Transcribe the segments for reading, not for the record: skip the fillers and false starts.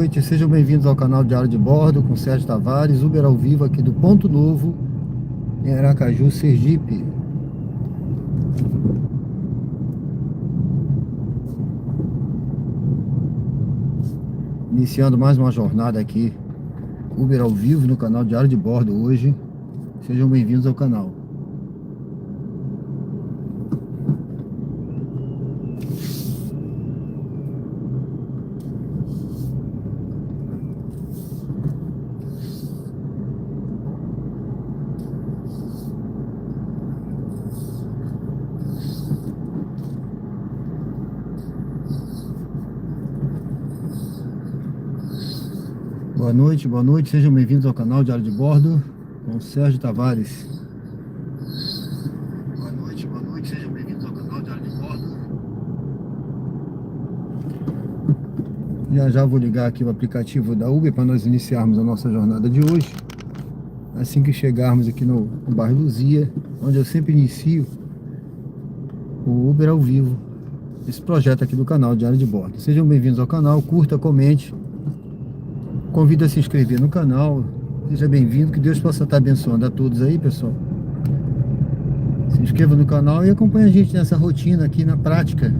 noite, sejam bem-vindos ao canal Diário de Bordo com Sérgio Tavares, Uber ao vivo aqui do Ponto Novo, em Aracaju, Sergipe. Iniciando mais uma jornada aqui, Uber ao vivo no canal Diário de Bordo hoje. Sejam bem-vindos ao canal. Boa noite, sejam bem-vindos ao canal Diário de Bordo com Sérgio Tavares. Boa noite, sejam bem-vindos ao canal Diário de Bordo. Já vou ligar aqui o aplicativo da Uber para nós iniciarmos a nossa jornada de hoje. Assim que chegarmos aqui no bairro Luzia, onde eu sempre inicio o Uber ao vivo, esse projeto aqui do canal Diário de Bordo. Sejam bem-vindos ao canal, curta, comente. Convido a se inscrever no canal. Seja bem-vindo, que Deus possa estar abençoando a todos aí, pessoal. Se inscreva no canal e acompanhe a gente nessa rotina aqui na prática.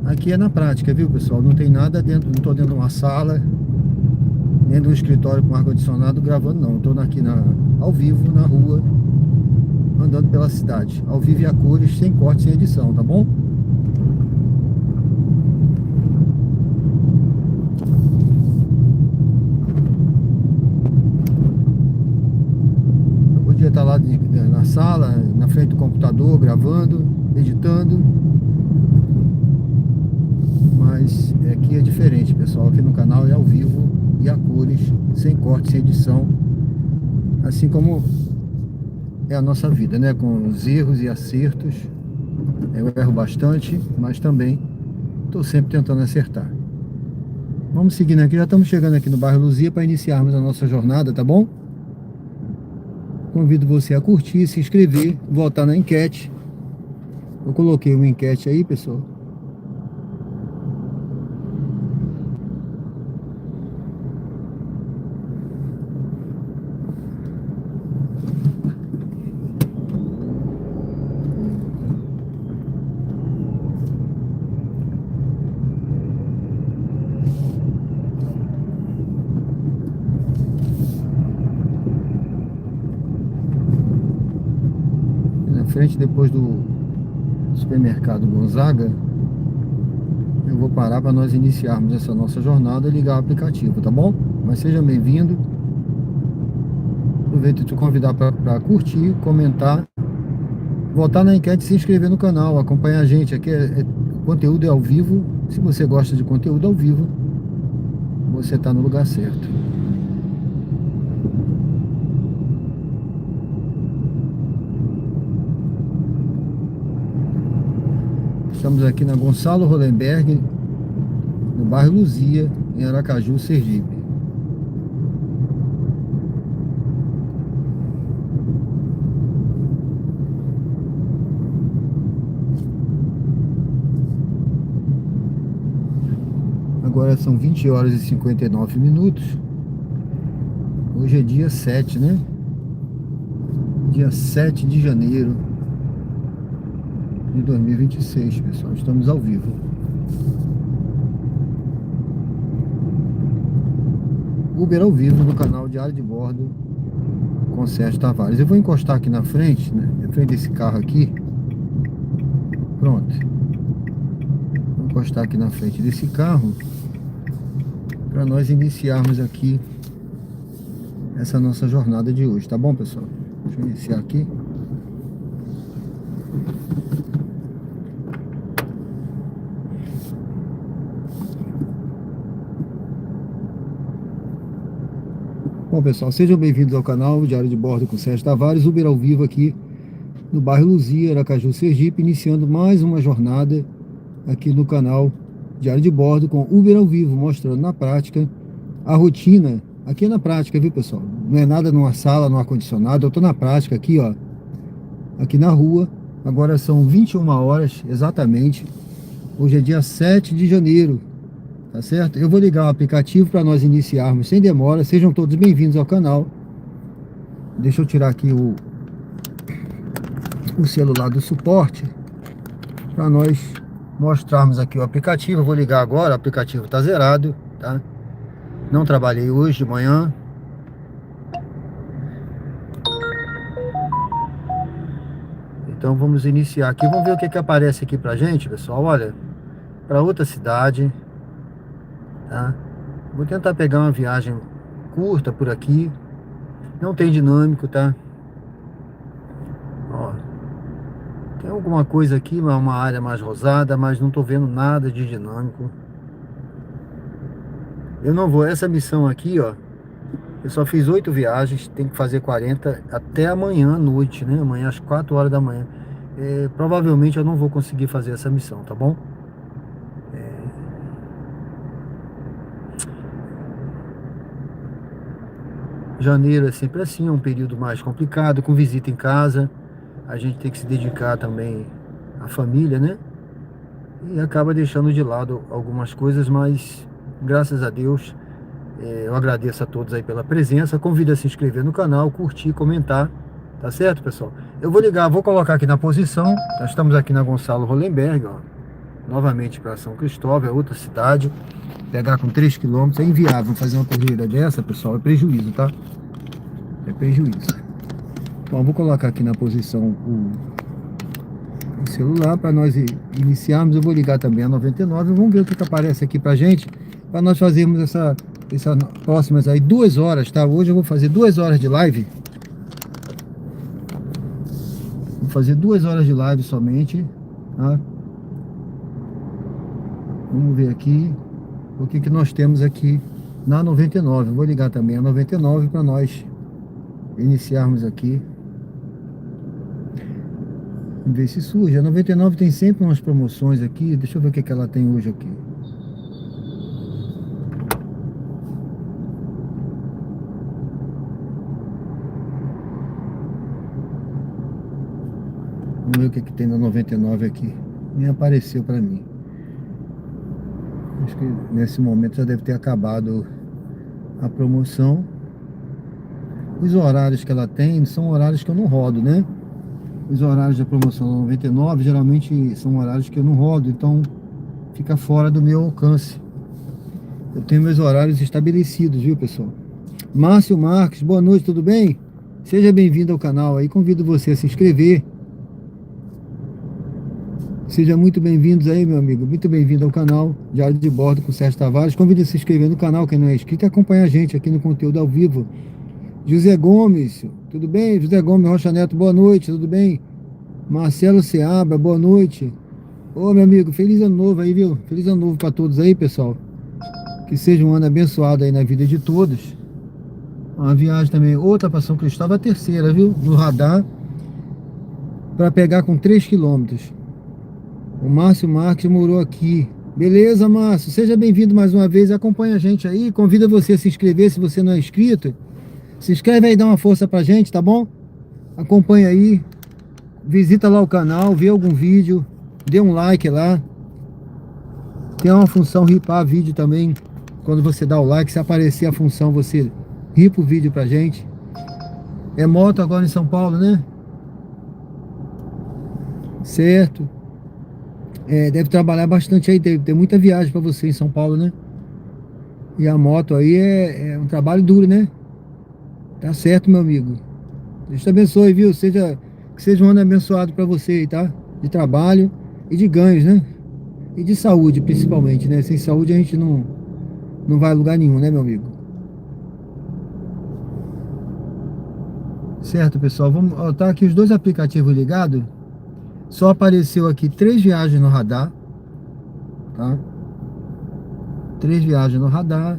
Aqui é na prática, viu, pessoal? Não tem nada dentro, não estou dentro de uma sala, nem de um escritório com ar-condicionado gravando, não. Estou aqui ao vivo, na rua, andando pela cidade. Ao vivo e a cores, sem corte, sem edição, tá bom? Estar lá na sala, na frente do computador, gravando, editando, mas aqui é diferente, pessoal. Aqui no canal é ao vivo e a cores, sem corte, sem edição, assim como é a nossa vida, né? Com os erros e acertos. Eu erro bastante, mas também estou sempre tentando acertar. Vamos seguindo aqui, já estamos chegando aqui no bairro Luzia para iniciarmos a nossa jornada, tá bom? Convido você a curtir, se inscrever, votar na enquete. Eu coloquei uma enquete aí, pessoal. Frente, depois do supermercado Gonzaga, eu vou parar para nós iniciarmos essa nossa jornada e ligar o aplicativo, tá bom? Mas seja bem-vindo. Aproveito de te convidar para curtir, comentar, votar na enquete e se inscrever no canal, acompanhar a gente. Aqui o conteúdo é ao vivo. Se você gosta de conteúdo ao vivo, você está no lugar certo. Estamos aqui na Gonçalo Hollenberg, no bairro Luzia, em Aracaju, Sergipe. Agora são 20 horas e 59 minutos. Hoje é dia 7, né? Dia 7 de janeiro de 2026, pessoal. Estamos ao vivo. Uber ao vivo no canal Diário de Bordo com Sérgio Tavares. Eu vou encostar aqui na frente, né? Na frente desse carro aqui. Pronto. Vou encostar aqui na frente desse carro para nós iniciarmos aqui essa nossa jornada de hoje, tá bom, pessoal? Deixa eu iniciar aqui. Bom, pessoal, sejam bem-vindos ao canal Diário de Bordo com Sérgio Tavares, Uber ao vivo aqui no bairro Luzia, Aracaju, Sergipe, iniciando mais uma jornada aqui no canal Diário de Bordo com Uber ao vivo, mostrando na prática a rotina. Aqui é na prática, viu, pessoal? Não é nada numa sala, no ar-condicionado. Eu tô na prática aqui, ó, aqui na rua. Agora são 21 horas exatamente. Hoje é dia 7 de janeiro tá certo? Eu vou ligar o aplicativo para nós iniciarmos sem demora. Sejam todos bem-vindos ao canal. Deixa eu tirar aqui o celular do suporte para nós mostrarmos aqui o aplicativo. Eu vou ligar agora, o aplicativo tá zerado, tá? Não trabalhei hoje de manhã. Então vamos iniciar aqui, vamos ver o que que aparece aqui pra gente, pessoal. Olha, para outra cidade, tá? Vou tentar pegar uma viagem curta por aqui. Não tem dinâmico, tá? Ó, tem alguma coisa aqui, uma área mais rosada, mas não tô vendo nada de dinâmico. Eu não vou, essa missão aqui, ó, eu só fiz 8 viagens, tem que fazer 40 até amanhã à noite, né? Amanhã às 4 horas da manhã. Provavelmente eu não vou conseguir fazer essa missão, tá bom? Janeiro é sempre assim, é um período mais complicado, com visita em casa. A gente tem que se dedicar também à família, né? E acaba deixando de lado algumas coisas, mas graças a Deus, eu agradeço a todos aí pela presença. Convido a se inscrever no canal, curtir, comentar, tá certo, pessoal? Eu vou ligar, vou colocar aqui na posição. Nós estamos aqui na Gonçalo Hollenberg, ó, novamente para São Cristóvão, é outra cidade. Pegar com 3 quilômetros é inviável. Fazer uma corrida dessa, pessoal, é prejuízo, tá? É prejuízo. Bom, vou colocar aqui na posição o celular para nós iniciarmos. Eu vou ligar também a 99. Vamos ver o que aparece aqui pra gente, para nós fazermos essa próximas aí 2 horas, tá? Hoje eu vou fazer 2 horas de live. Vou fazer 2 horas de live somente, tá? Vamos ver aqui o que nós temos aqui na 99. Vou ligar também a 99 para nós iniciarmos aqui. Vamos ver se surge. A 99 tem sempre umas promoções aqui. Deixa eu ver o que ela tem hoje aqui. Vamos ver o que tem na 99 aqui. Nem apareceu para mim. Acho que nesse momento já deve ter acabado a promoção. Os horários que ela tem são horários que eu não rodo, né? Os horários da promoção 99 geralmente são horários que eu não rodo, então fica fora do meu alcance. Eu tenho meus horários estabelecidos, viu, pessoal? Márcio Marques, boa noite, tudo bem? Seja bem-vindo ao canal aí, convido você a se inscrever. Seja muito bem-vindos aí, meu amigo. Muito bem-vindo ao canal Diário de Bordo com Sérgio Tavares. Convido a se inscrever no canal, quem não é inscrito, e acompanhar a gente aqui no conteúdo ao vivo. José Gomes, tudo bem? José Gomes Rocha Neto, boa noite, tudo bem? Marcelo Seabra, boa noite. Ô, meu amigo, feliz ano novo aí, viu? Feliz ano novo para todos aí, pessoal. Que seja um ano abençoado aí na vida de todos. Uma viagem também, outra para São Cristóvão, a terceira, viu? No radar, para pegar com 3 quilômetros. O Márcio Marques morou aqui. Beleza, Márcio? Seja bem-vindo mais uma vez. Acompanha a gente aí. Convida você a se inscrever se você não é inscrito. Se inscreve aí, dá uma força pra gente, tá bom? Acompanha aí. Visita lá o canal, vê algum vídeo. Dê um like lá. Tem uma função ripar vídeo também. Quando você dá o like, se aparecer a função, você ripa o vídeo pra gente. É moto agora em São Paulo, né? Certo. Deve trabalhar bastante aí. Tem muita viagem pra você em São Paulo, né? E a moto aí é um trabalho duro, né? Tá certo, meu amigo. Deus te abençoe, viu? Que seja um ano abençoado pra você aí, tá? De trabalho e de ganhos, né? E de saúde, principalmente, né? Sem saúde a gente não vai a lugar nenhum, né, meu amigo? Certo, pessoal. Vamos, ó, tá aqui os dois aplicativos ligados. Só apareceu aqui 3 viagens no radar, tá? 3 viagens no radar.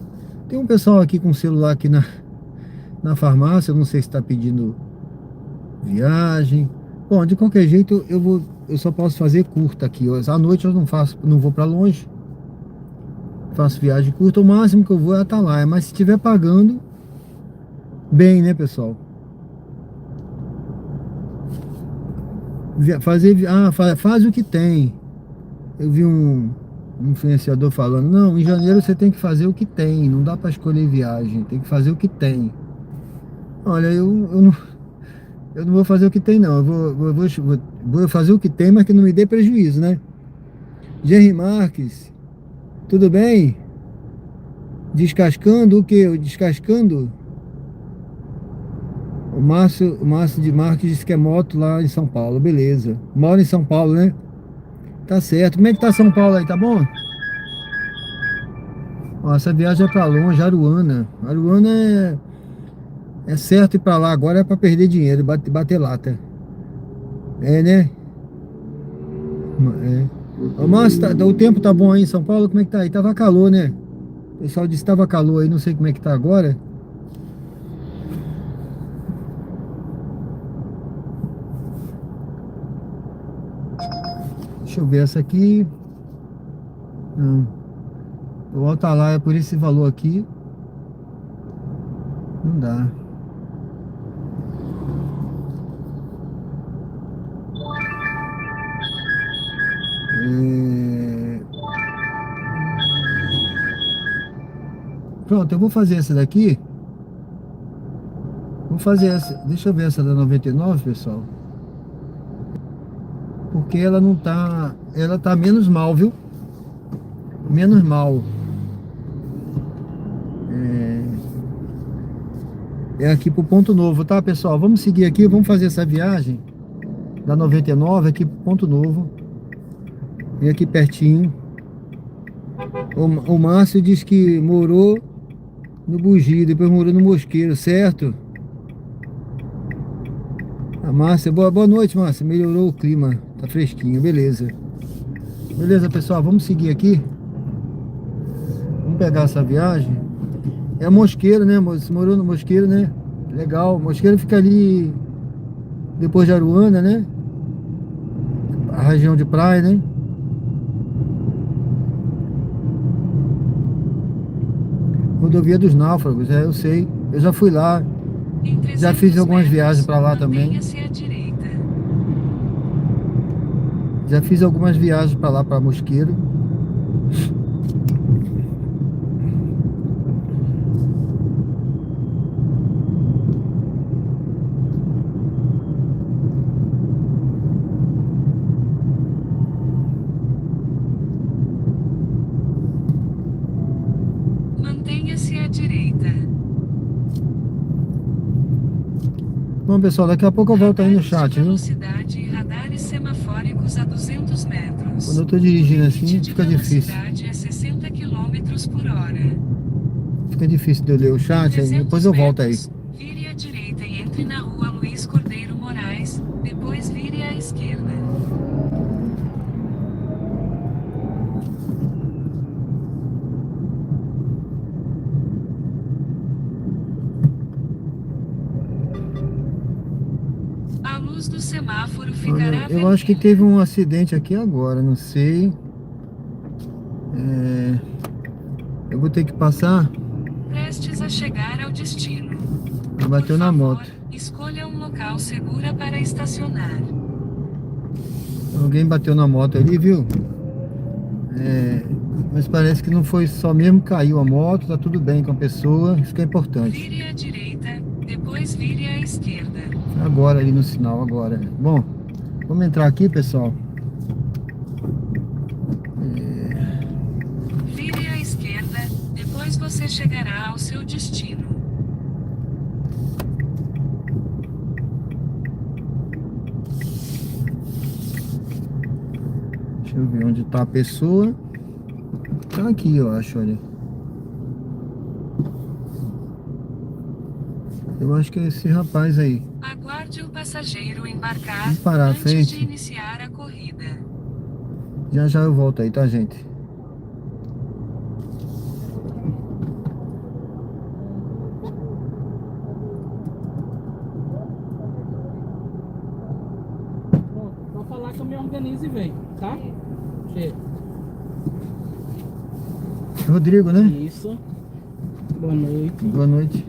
Tem um pessoal aqui com celular aqui na farmácia. Eu não sei se está pedindo viagem. Bom, de qualquer jeito eu só posso fazer curta aqui. À noite eu não vou para longe. Faço viagem curta. O máximo que eu vou é Atalaia. Mas se estiver pagando bem, né, pessoal? Faz o que tem. Eu vi Um influenciador falando, não, em janeiro você tem que fazer o que tem, não dá para escolher viagem, tem que fazer o que tem. Olha, eu não vou fazer o que tem não, vou fazer o que tem, mas que não me dê prejuízo, né? Jerry Marques, tudo bem? Descascando o quê? Descascando? O Márcio de Marques disse que é moto lá em São Paulo, beleza. Mora em São Paulo, né? Tá certo. Como é que tá São Paulo aí, tá bom? Ó, essa viagem é pra longe, Aruana. Aruana é certo ir pra lá, agora é pra perder dinheiro, bater lata. É, né? É. Ô, Márcio, o tempo tá bom aí em São Paulo? Como é que tá aí? Tava calor, né? O pessoal disse que tava calor aí, não sei como é que tá agora. Deixa eu ver essa aqui. Não. O Atalaia por esse valor aqui. Não dá. É... Pronto, eu vou fazer essa daqui. Vou fazer essa. Deixa eu ver essa da 99, pessoal. Porque ela não tá. Ela tá menos mal, viu? Menos mal. É aqui pro Ponto Novo, tá, pessoal? Vamos seguir aqui, vamos fazer essa viagem da 99 aqui pro Ponto Novo. E aqui pertinho. O Márcio disse que morou no Bugi, depois morou no Mosqueiro, certo? A Márcia, boa noite, Márcia. Melhorou o clima, tá fresquinho, beleza. Beleza, pessoal, vamos seguir aqui. Vamos pegar essa viagem. É Mosqueiro, né? Você morou no Mosqueiro, né? Legal. Mosqueiro fica ali depois de Aruana, né? A região de praia, né? Rodovia dos Náufragos, eu sei. Eu já fui lá. Já fiz algumas viagens para lá também. Já fiz algumas viagens para lá, para Mosqueiro. Mantenha-se à direita. Bom, pessoal, daqui a pouco eu volto aí no chat, viu? Velocidade e radares semafóricos a 200 metros. Quando eu tô dirigindo assim, fica difícil. Velocidade é 60 km por hora. Fica difícil de eu ler o chat, aí depois eu volto aí. Vire à direita e entre na rua Luiz Cordeiro Moraes, depois vire à esquerda. A luz do semáforo ficará Eu acho que teve um acidente aqui agora, não sei. Eu vou ter que passar. Prestes a chegar ao destino. Bateu na moto. Escolha um local seguro para estacionar. Alguém bateu na moto ali, viu? Mas parece que não foi só mesmo, caiu a moto, tá tudo bem com a pessoa, isso que é importante. Vire à direita, depois vire à esquerda. Agora ali no sinal, agora. Bom, vamos entrar aqui, pessoal. Vire à esquerda, depois você chegará ao seu destino. Deixa eu ver onde tá a pessoa. Tá aqui, eu acho, olha. Eu acho que é esse rapaz aí. Aguarde o passageiro embarcar Vamos parar à antes frente. de iniciar a corrida. Já já eu volto aí, tá, gente? Só falar que eu me organizo e vem, tá? Chega. Rodrigo, né? Isso. Boa noite. Boa noite.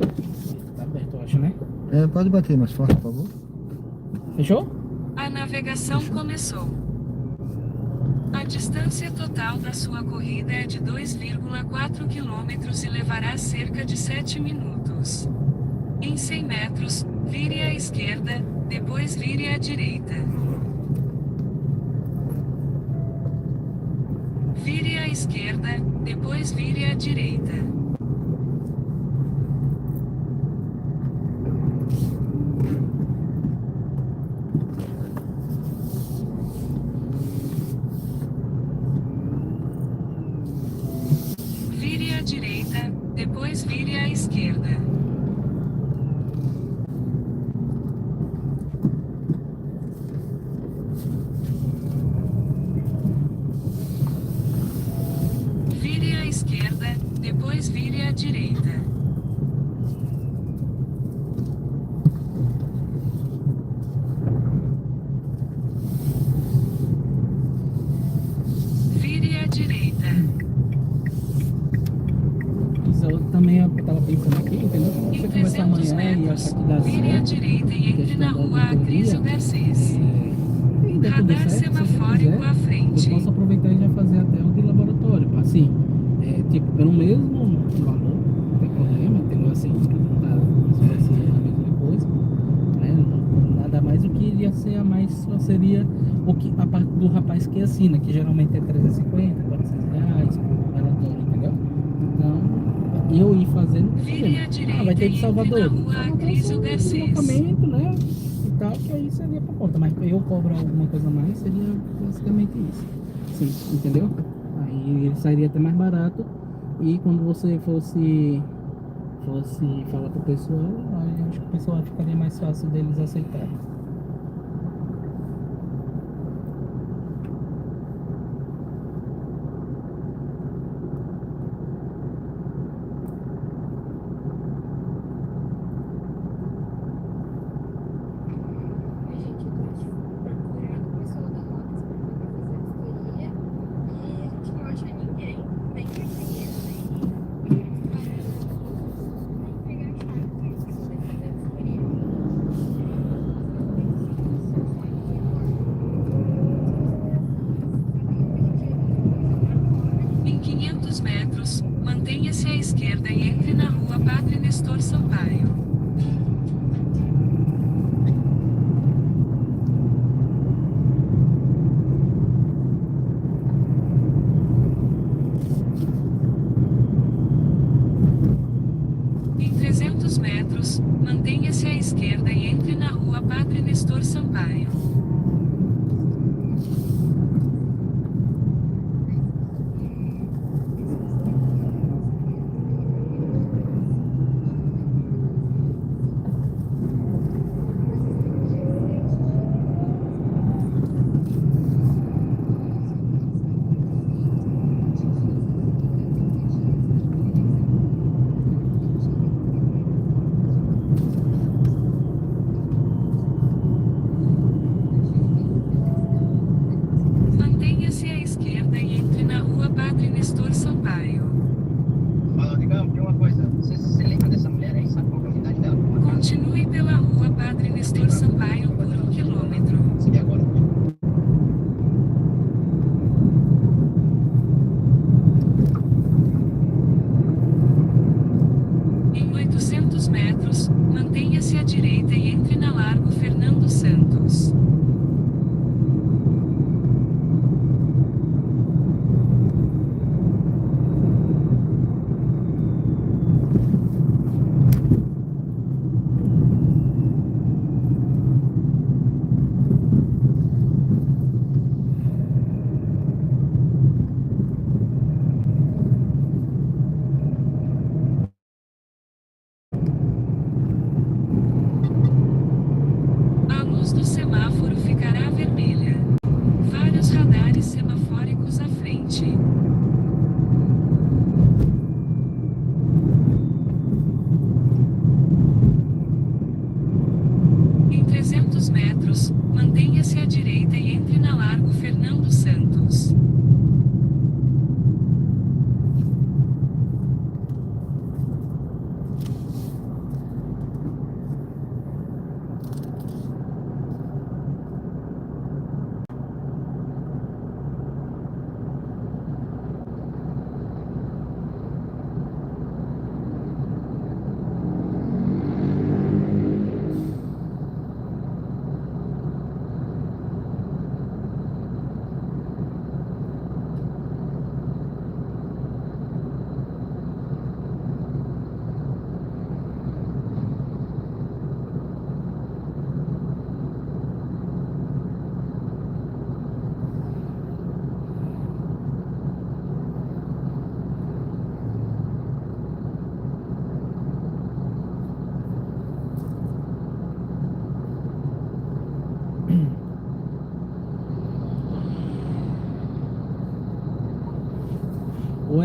Tá aberto, eu acho, né? Pode bater mais forte, por favor. Fechou? A navegação começou. A distância total da sua corrida é de 2,4 quilômetros e levará cerca de 7 minutos. Em 100 metros, vire à esquerda, depois vire à direita. Vire à esquerda, depois vire à direita. Vire à direita, depois vire à esquerda. Vire à esquerda, depois vire à direita. Vire à direita. Isso eu também estava pensando aqui, entendeu? Se você Em começar 300 amanhã e metros, achar que dá vire à certo, direita e entre questão na da rua auditoria, Acrísio Garcês. e der tudo Radar certo, se você semafórico quiser, à frente. eu posso aproveitar e já fazer até o de laboratório. Assim, tipo, pelo mesmo valor, não tem problema, entendeu? Assim, tá, se vai ser a mesma coisa, né? Nada mais o que iria ser a mais, só seria o que, a parte do rapaz que assina, que geralmente é 350, 400 reais por laboratório, entendeu? Então, eu ir fazendo, Vire à vai direita ter de e entre Salvador. na rua Salvador é só Acrísio um Garcês. deslocamento, né? E tal, que aí seria por conta. Mas eu cobrar alguma coisa a mais, seria basicamente isso. Sim, entendeu? Aí ele sairia até mais barato. E quando você fosse falar pro pessoal, aí eu acho que o pessoal ficaria mais fácil deles aceitarem. A gente pode procurar com o pessoal da Rotas para poder fazer a vistoria e a gente não acha ninguém, nem carteiro, nem pegar a chave para eles poderem fazer a vistoria. Em 500 metros, mantenha-se à esquerda e entre na rua Padre Nestor Sampaio. Em 300 metros, mantenha-se à esquerda e entre na rua Padre Nestor Sampaio.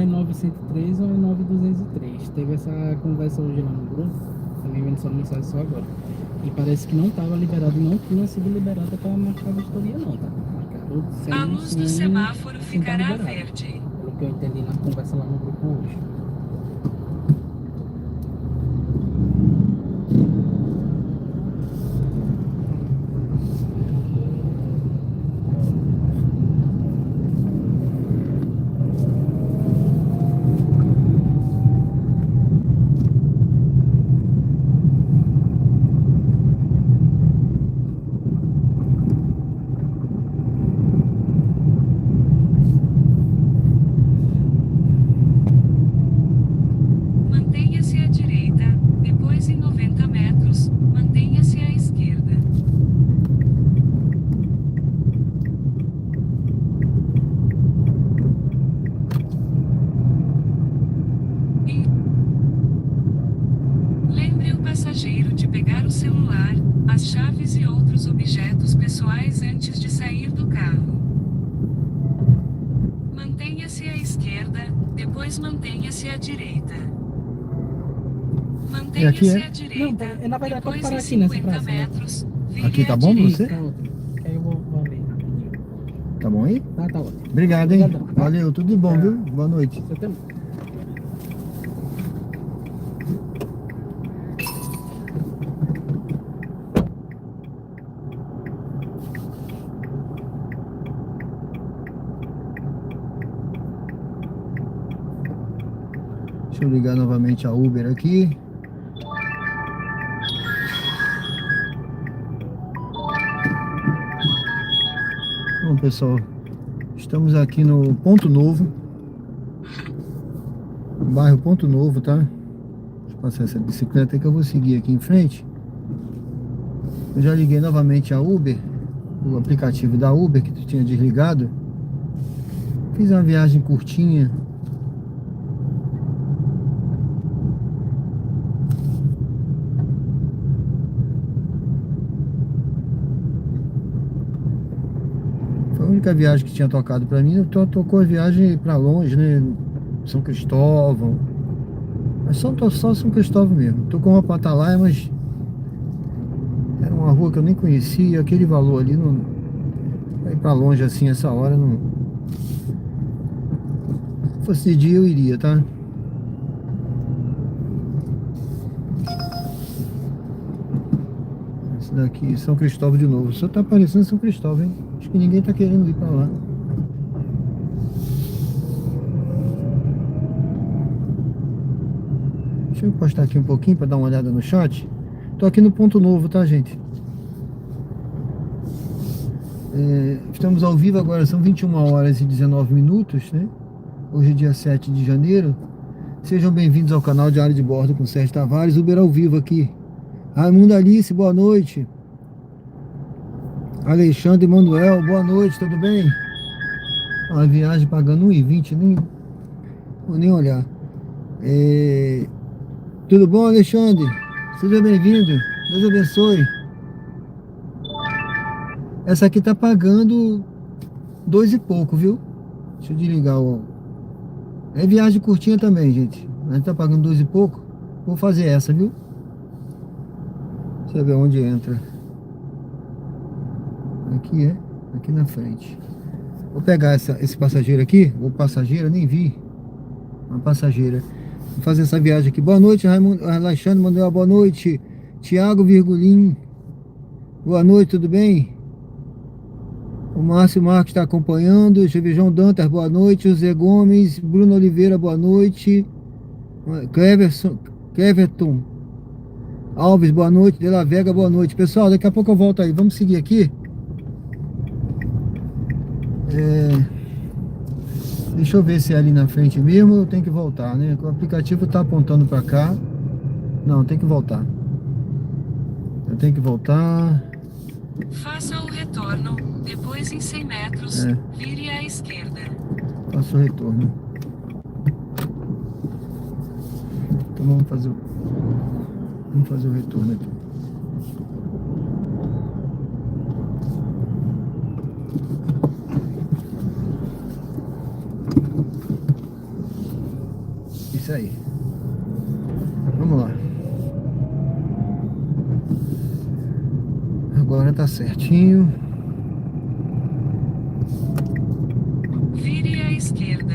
é 903 ou é 9203. Teve essa conversa hoje lá no grupo, também vendo sua mensagem só agora. E parece que não estava liberado, não tinha sido liberada para marcar a vistoria não, tá? Marcaram A luz do semáforo ficará verde. Pelo que eu entendi na conversa lá no grupo hoje. Mantenha-se à direita, depois em 90 metros, mantenha-se à esquerda. Em- Lembre o passageiro de pegar o celular, as chaves e outros objetos pessoais antes de sair do carro. Mantenha-se à esquerda, depois mantenha-se à direita. E aqui Mantenha-se é? à direita, Não, na verdade pode depois parar em aqui nessa 50 praça, né? metros, vire Aqui tá à bom pra direita. você? Tá ótimo. Que aí eu vou ver rapidinho. Tá bom aí? Tá ótimo. Obrigado, hein? Obrigadão, tá? Valeu, tudo de bom, Tchau. viu? Boa noite. Você também. Deixa eu ligar novamente a Uber aqui. Bom, pessoal, estamos aqui no Ponto Novo, bairro Ponto Novo, tá? Deixa eu passar essa bicicleta aí que eu vou seguir aqui em frente. Eu já liguei novamente a Uber, o aplicativo da Uber que tu tinha desligado. Fiz uma viagem curtinha. Foi a única viagem que tinha tocado pra mim. Tocou a viagem pra longe, né? São Cristóvão. Mas só São Cristóvão mesmo. Tocou uma pra Atalaia, mas era uma rua que eu nem conhecia. Aquele valor ali, não, pra ir pra longe assim essa hora, não. Se fosse de dia eu iria, tá? Esse daqui, São Cristóvão de novo. Só tá aparecendo São Cristóvão, hein? Acho que ninguém tá querendo ir pra lá. Deixa eu encostar aqui um pouquinho pra dar uma olhada no chat. Tô aqui no Ponto Novo, tá, gente? Estamos ao vivo agora, são 21 horas e 19 minutos, né? Hoje é dia 7 de janeiro. Sejam bem-vindos ao canal Diário de Bordo com Sérgio Tavares, Uber ao vivo aqui. Raimundo Alice, boa noite. Alexandre Manuel, boa noite, tudo bem? Uma viagem pagando 1,20, nem vou nem olhar. Tudo bom, Alexandre? Seja bem-vindo, Deus abençoe. Essa aqui tá pagando 2 e pouco, viu? Deixa eu desligar o... É viagem curtinha também, gente. A gente tá pagando 2 e pouco. Vou fazer essa, viu? Deixa eu ver onde entra. Aqui aqui na frente. Vou pegar esse passageiro aqui. Ou passageira, nem vi. Uma passageira. Vou fazer essa viagem aqui. Boa noite, Raimundo, Alexandre Manuel. Boa noite, Tiago Virgulim. Boa noite, tudo bem? O Márcio Marques está acompanhando. João Dantas, boa noite. José Gomes, Bruno Oliveira, boa noite. Cleverton Alves, boa noite. De La Vega, boa noite. Pessoal, daqui a pouco eu volto aí. Vamos seguir aqui. Deixa eu ver se é ali na frente mesmo. Eu tenho que voltar, né? O aplicativo está apontando para cá. Não, tem que voltar. Eu tenho que voltar. Faça o retorno, depois em 100 metros, vire à esquerda. Faço o retorno. Então vamos fazer o retorno aqui. Agora tá certinho. Vire à esquerda.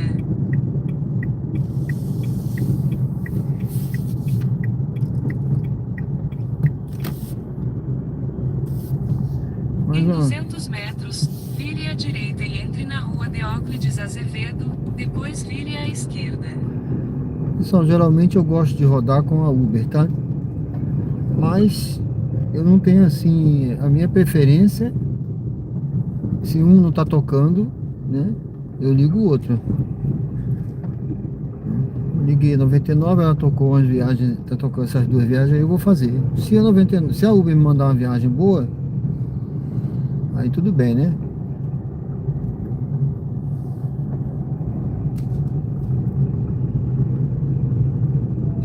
Mais Em uma. 200 metros, vire à direita e entre na rua Deóclides Azevedo, depois vire à esquerda. Pessoal, geralmente eu gosto de rodar com a Uber, tá? Mas eu não tenho assim, a minha preferência, se um não tá tocando, né? Eu ligo o outro. Liguei a 99, ela tocou umas viagens, tá tocando essas duas viagens, aí eu vou fazer. Se a 99, se a Uber me mandar uma viagem boa, aí tudo bem, né?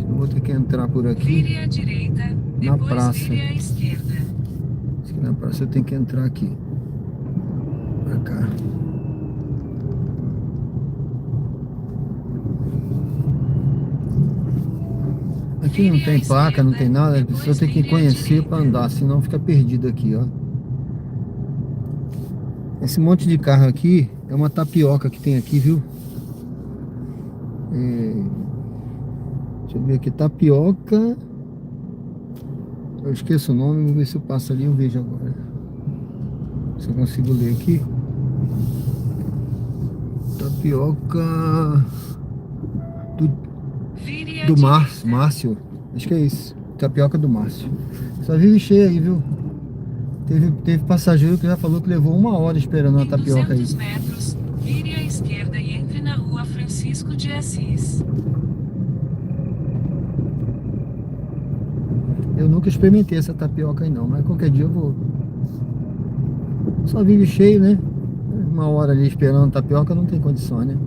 Eu vou ter que entrar por aqui Vire à direita, na depois praça. vire à esquerda. Acho que na praça eu tenho que entrar aqui. Pra cá. Aqui não tem placa, não tem nada, a pessoa tem que conhecer para andar, senão fica perdido aqui, ó. Esse monte de carro aqui é uma tapioca que tem aqui, viu? Deixa eu ver aqui, tapioca. Eu esqueço o nome, vou ver se eu passo ali, eu vejo agora. Se eu consigo ler aqui. Tapioca Vire à do direita. Márcio. Acho que é isso. Tapioca do Márcio. Só vive cheio aí, viu? Teve passageiro que já falou que levou 1 hora esperando uma Em tapioca aí. 200 metros, vire à esquerda e entre na rua Francisco de Assis. Eu nunca experimentei essa tapioca aí não, mas qualquer dia eu vou. Só vive cheio, né? 1 hora ali esperando tapioca não tem condição, né?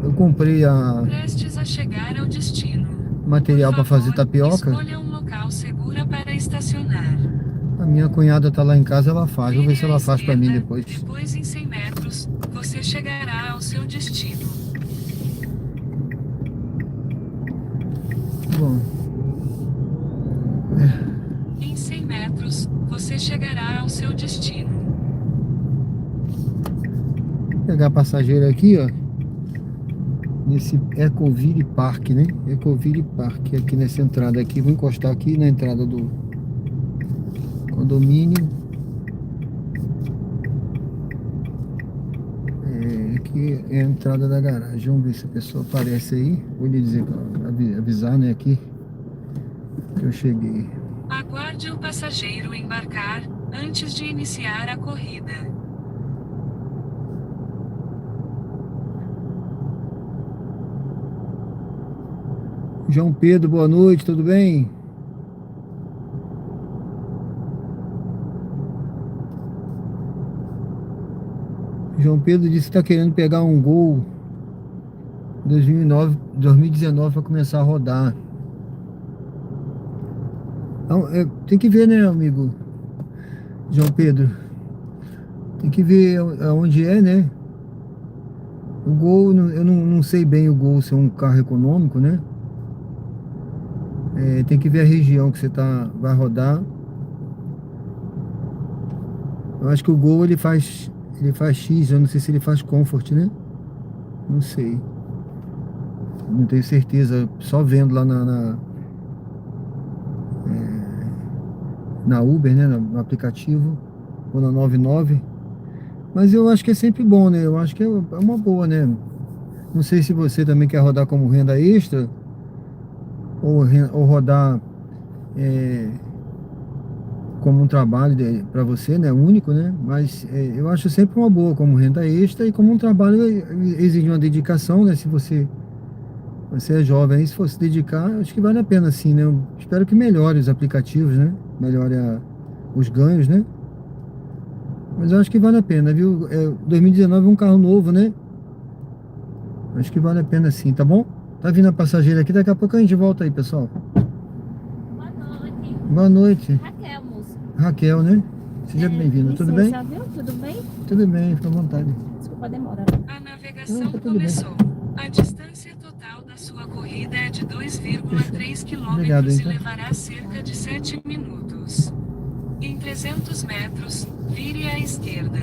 Eu comprei a Prestes a chegar ao destino. material Por para fazer favor, tapioca. escolha um local seguro para estacionar. A minha cunhada tá lá em casa, ela faz. Vou ver se Vire à ela faz para mim esquerda, depois. Depois, em 100 metros, você chegará ao seu destino. Bom, Em 100 metros, você chegará ao seu destino. vou pegar passageiro aqui, ó. Nesse Ecoville Park, né? Ecoville Park, aqui nessa entrada aqui. Vou encostar aqui na entrada do condomínio. Aqui é a entrada da garagem. Vamos ver se a pessoa aparece aí. Vou lhe dizer, avisar, né, aqui que eu cheguei. Aguarde o passageiro embarcar antes de iniciar a corrida. João Pedro, boa noite, tudo bem? João Pedro disse que está querendo pegar um Gol 2019 para começar a rodar. Então, tem que ver, né, amigo João Pedro? Tem que ver aonde é, né? O Gol, eu não sei bem o Gol ser um carro econômico, né? Tem que ver a região que você vai rodar. Eu acho que o Gol ele faz X, eu não sei se ele faz Comfort, né? Não sei. Não tenho certeza, só vendo lá na Uber, né? No aplicativo, ou na 99. Mas eu acho que é sempre bom, né? Eu acho que é uma boa, né? Não sei se você também quer rodar como renda extra ou rodar como um trabalho para você, né? Único, né? Mas eu acho sempre uma boa como renda extra e como um trabalho exige uma dedicação, né? Se você é jovem aí, se for se dedicar, acho que vale a pena sim, né? Eu espero que melhore os aplicativos, né? Melhore os ganhos, né? Mas eu acho que vale a pena, viu? 2019 é um carro novo, né? Acho que vale a pena sim, tá bom? Tá vindo a passageira aqui, daqui a pouco a gente volta aí, pessoal. Boa noite. Boa noite. Raquel, moço. Raquel, né? Seja bem-vinda, tudo bem? Viu? Tudo bem? Tudo bem, fica à vontade. Desculpa a demora. A navegação Não, tá tudo bem. começou. A distância total da sua corrida corrida é de 2,3 Obrigado, quilômetros e então. levará cerca de 7 minutos. Em 300 metros, vire à esquerda.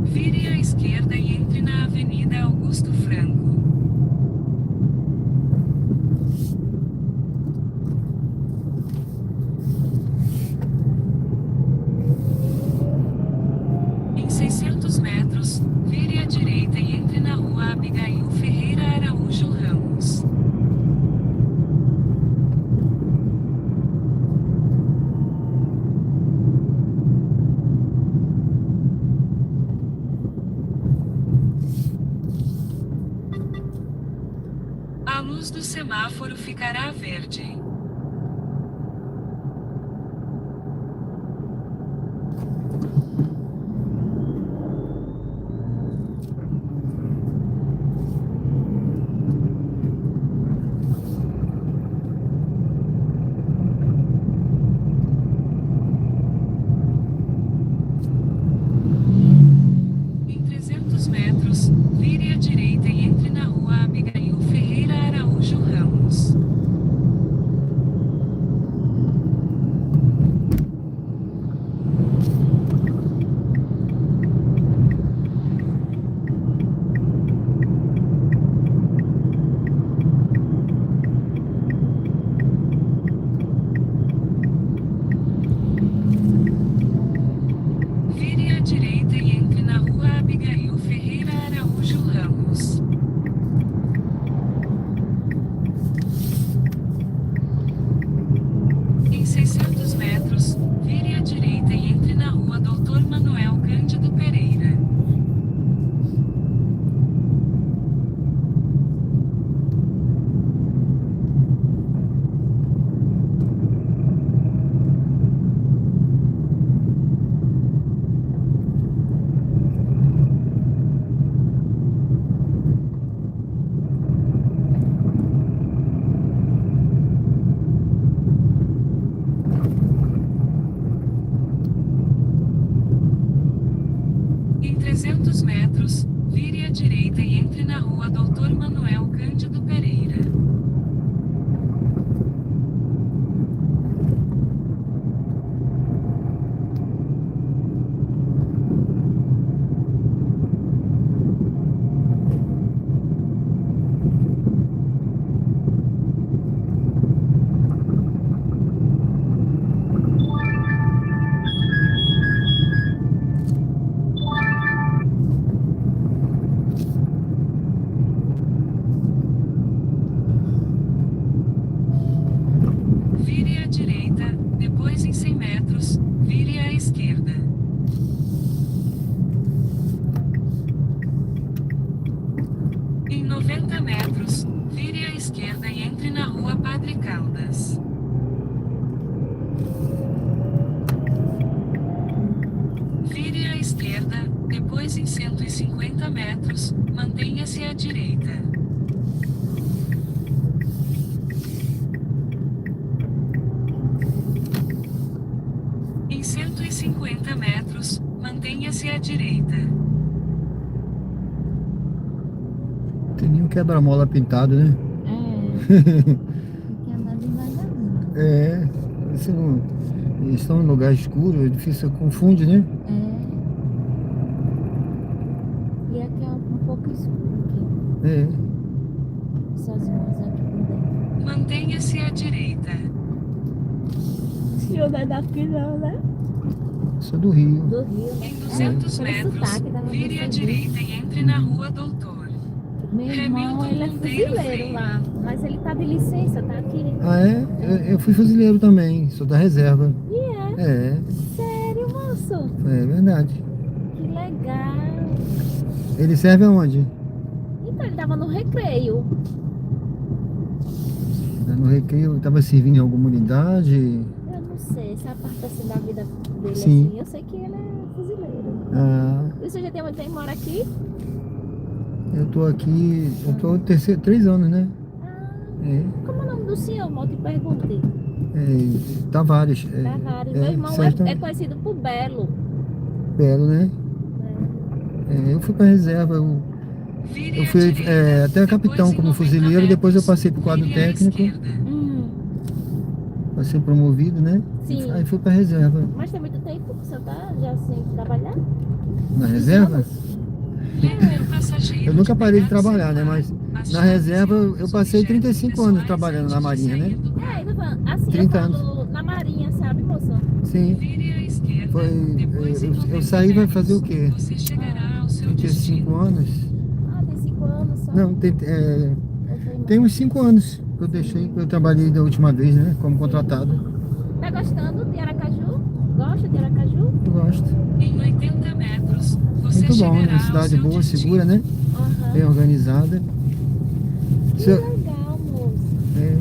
Vire à esquerda e entre na Avenida Augusto Franco. Em 600 metros, vire à direita e entre na Rua Abigail Ferreira Araújo Ramos. A luz do semáforo ficará verde. Em 300 metros, vire à direita e entre na Rua Abigail Ferreira Araújo Ramos. Vire à direita e entre na Rua Abigail Ferreira Araújo Ramos. Em 600 metros, vire à direita e entre na Rua Doutor Manuel Cândido Pereira. Em 300 metros, vire à direita e entre na Rua Doutor Manuel Cândido Pereira. Vire à direita, depois em 100 metros, vire à esquerda. Em 90 metros, vire à esquerda e entre na Rua Padre Caldas. Vire à esquerda, depois em 150 metros, mantenha-se à direita. Em 150 metros, mantenha-se à direita. Tem nenhum quebra-mola pintado, né? É, tem que andar devagarzinho. É. Você não... Eles estão em lugar escuro, é difícil, confunde, né? É. E aqui é um pouco escuro aqui. É. Essas ruas aqui por dentro. Mantenha-se à direita. Se eu não é daqui não, né? Sou do Rio. Do Rio, né? Em 200 pelo metros, sotaque, dava pra vire à perceber. direita e entre na Rua Doutor. Meu irmão, ele é fuzileiro lá. Mas ele tá de licença, tá aqui. Ah, é? Eu fui fuzileiro também, sou da reserva. E é? É, Sério, moço? é verdade. Que legal. Ele serve aonde? Então ele tava no recreio. No Recreio, estava servindo em alguma unidade? Eu não sei. Essa parte assim da vida dele, Sim. assim. Eu sei que ele é fuzileiro. Ah, E você já tem muito tempo mora aqui? eu tô aqui, eu tô 3 anos, né? Ah, É, como é o nome do senhor? Mal te pergunte. Tavares. Tavares. Meu irmão Sérgio é conhecido por Belo. Belo, né? Né? Eu fui pra reserva, Vire eu à fui direita, até depois capitão em como 90 fuzileiro, depois eu metros, passei pro quadro vire à técnico, esquerda. pra ser promovido, né? Sim. Aí fui pra reserva. Mas tem muito tempo que você tá já sem trabalhar? Na Uns reserva? anos? Leve o passageiro Eu nunca de parei de pegar seu trabalhar, né? celular, Mas as na chaves reserva e eu outros passei objetos 35 anos pessoais trabalhando antes na de Marinha, né? sair do carro. Então, assim, eu 30 anos. falo na Marinha, sabe, moça? Sim. Vire à esquerda, Foi, depois em eu 90 saí vai fazer o metros, quê? você chegará ao seu 35 destino. anos? Ah, tem 5 anos só. Não, Ou foi tem mais? uns 5 anos que eu deixei, que eu trabalhei da última vez, né? Como contratado. Tá gostando de Aracaju? Gosta de Aracaju? Eu gosto. Em 80 metros, você Muito bom, né? chegará ao Cidade seu boa, destino. segura, né? Aham. Bem organizada. Que Seu- legal, moça.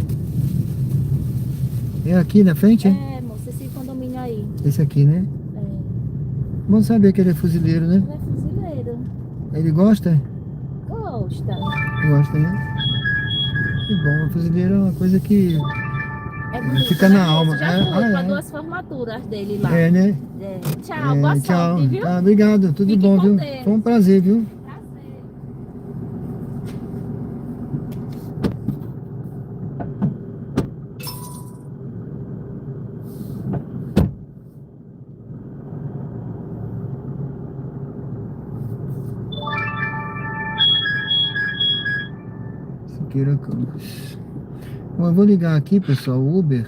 é aqui na frente, é? É, moça, esse condomínio aí. Esse aqui, né? É. Bom saber que ele é fuzileiro, né? Ele é fuzileiro. Ele gosta? Gosta. Gosta, né? Que bom, fuzileiro é uma coisa que É bonito, fica né, na moça? alma. Já fui pra É. 2 formaturas dele lá. É, né? É. Tchau, boa Tchau. sorte, viu? Tá, obrigado. Tudo Fique bom, com viu? Deus. Foi um prazer, viu? Prazer. Siqueira Campos. Bom, eu vou ligar aqui, pessoal, o Uber.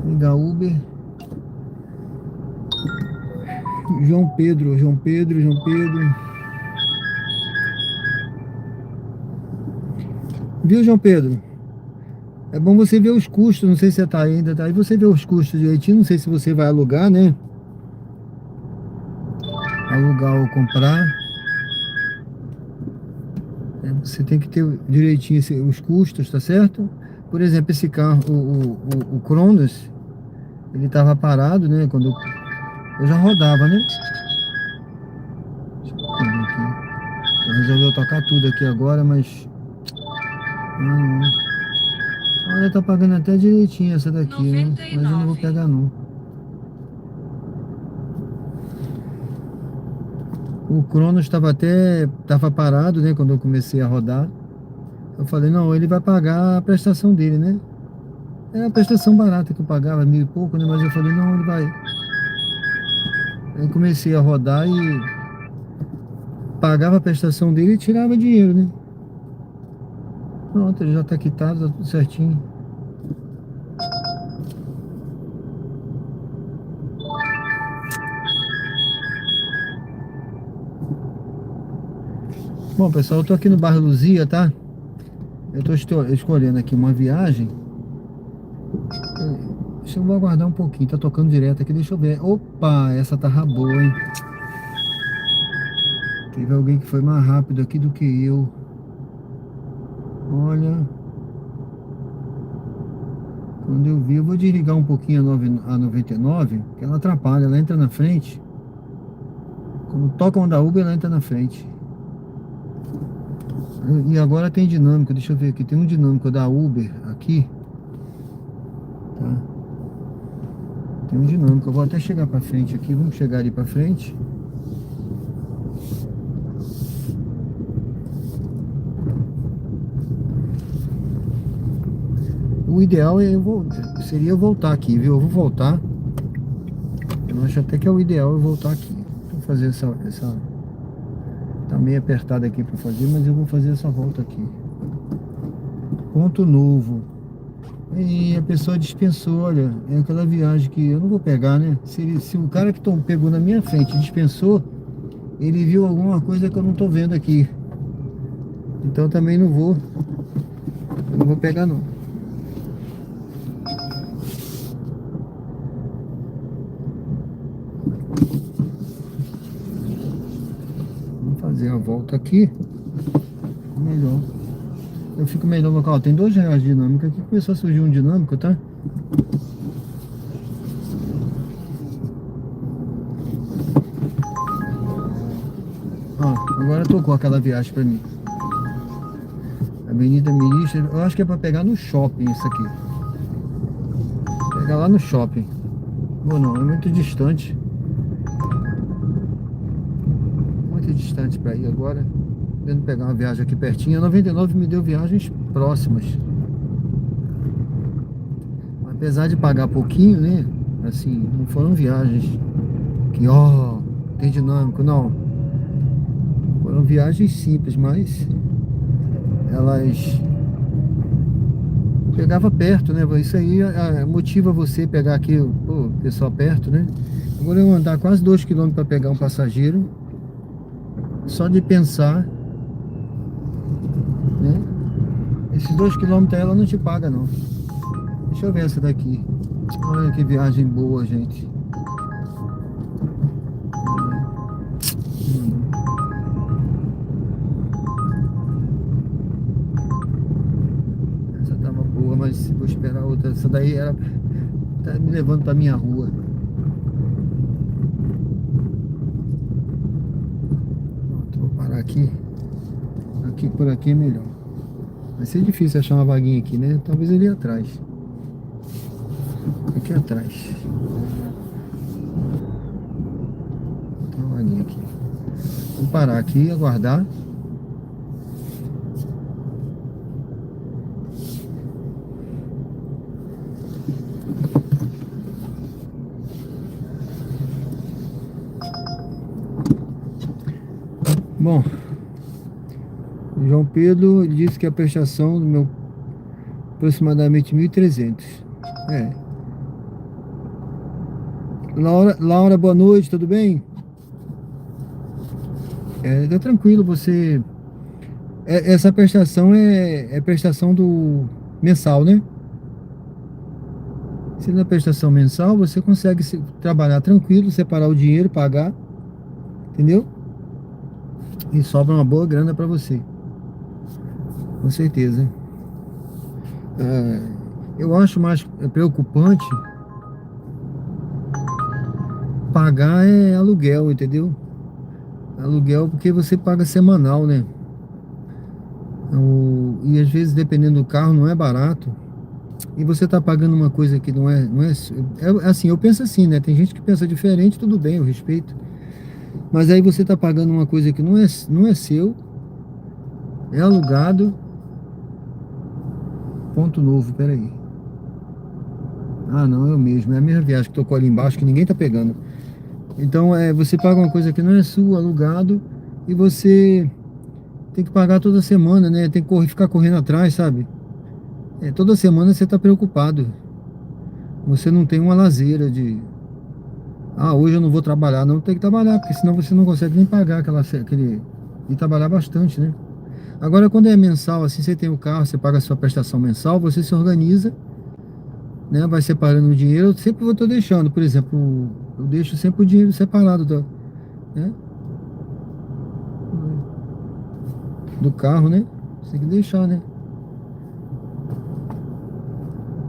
Ligar Uber. João Pedro. Viu, João Pedro? É bom você ver os custos, não sei se você tá ainda, tá? Aí você vê os custos direitinho, não sei se você vai alugar, né? Alugar ou comprar. Você tem que ter direitinho os custos, tá certo? Por exemplo, esse carro, o Cronos, ele tava parado, né? Quando eu já rodava, né? Deixa eu pegar aqui. Então, resolveu tocar tudo aqui agora, mas olha, tá pagando até direitinho essa daqui, né? Mas eu não vou pegar não. O Cronos tava parado, né? Quando eu comecei a rodar. Eu falei, não, ele vai pagar a prestação dele, né? É a prestação barata que eu pagava, 1.000 e pouco, né? Mas eu falei, não, ele vai. Aí comecei a rodar e pagava a prestação dele e tirava dinheiro, né? Pronto, ele já tá quitado, tá tudo certinho. Bom, pessoal, eu tô aqui no bairro Luzia, tá? Eu tô escolhendo aqui uma viagem. Deixa eu aguardar um pouquinho, tá tocando direto aqui, deixa eu ver. Opa, essa tá boa, hein? Teve alguém que foi mais rápido aqui do que eu. Olha. Quando eu vi, eu vou desligar um pouquinho a 99, que ela atrapalha, ela entra na frente. Quando toca uma da Uber, ela entra na frente. E agora tem dinâmico, deixa eu ver aqui, tem um dinâmico da Uber aqui. Tá? Tem um dinâmico, eu vou até chegar pra frente aqui, vamos chegar ali pra frente. O ideal seria eu voltar aqui, viu? Eu vou voltar. Eu acho até que é o ideal eu voltar aqui. Vou fazer essa... Tá meio apertado aqui pra fazer, mas eu vou fazer essa volta aqui. Ponto novo. E a pessoa dispensou, olha, é aquela viagem que eu não vou pegar, né? Se o cara que pegou na minha frente dispensou, ele viu alguma coisa que eu não tô vendo aqui. Então também não vou. Eu não vou pegar não. Vamos fazer a volta aqui. Melhor. eu fico melhor no local. Tem R$ 2 de dinâmica. Aqui começou a surgir um dinâmico, tá? Ó, agora tocou aquela viagem pra mim. Avenida Ministra, eu acho que é pra pegar no shopping isso aqui. Pegar lá no shopping. Ou não, é muito distante. Muito distante pra ir agora. Tentando pegar uma viagem aqui pertinho. A 99 me deu viagens próximas. Apesar de pagar pouquinho, né? Assim, não foram viagens que, ó, tem dinâmico, não. Foram viagens simples, mas elas pegava perto, né? Isso aí motiva você pegar aqui, pô, pessoal perto, né? Agora eu vou andar quase 2 km para pegar um passageiro. Só de pensar, né? Esses 2 km ela não te paga, não. Deixa eu ver essa daqui. Olha que viagem boa, gente. Essa tava boa, mas vou esperar outra. Essa daí era tá me levando pra minha rua. Pronto, vou parar aqui. Aqui por aqui é melhor. Vai ser difícil achar uma vaguinha aqui, né? Talvez ali atrás. Aqui atrás. Tem uma vaguinha aqui. Vou parar aqui e aguardar. Bom, o João Pedro disse que a prestação do meu aproximadamente 1.300. É. Laura, boa noite, tudo bem? Tá tranquilo, você. Essa prestação é prestação do mensal, né? Se na prestação mensal, você consegue trabalhar tranquilo, separar o dinheiro, pagar, entendeu? E sobra uma boa grana para você. Com certeza. Eu acho mais preocupante pagar aluguel, entendeu? Aluguel porque você paga semanal, né? E às vezes, dependendo do carro, não é barato. E você tá pagando uma coisa que não é assim, eu penso assim, né? Tem gente que pensa diferente, tudo bem, eu respeito. Mas aí você tá pagando uma coisa que não é seu, é alugado. Ponto novo, peraí. Ah, não, é o mesmo, é a mesma viagem que tocou ali embaixo que ninguém tá pegando. Então, você paga uma coisa que não é sua, alugado, e você tem que pagar toda semana, né? Tem que ficar correndo atrás, sabe? Toda semana você tá preocupado. Você não tem uma lazeira de... Ah, hoje eu não vou trabalhar. Não, tem que trabalhar, porque senão você não consegue nem pagar aquele... E trabalhar bastante, né? Agora, quando é mensal, assim, você tem o carro, você paga a sua prestação mensal, você se organiza, né? Vai separando o dinheiro. Eu sempre tô deixando, por exemplo, eu deixo sempre o dinheiro separado né? Do carro, né? Você tem que deixar, né?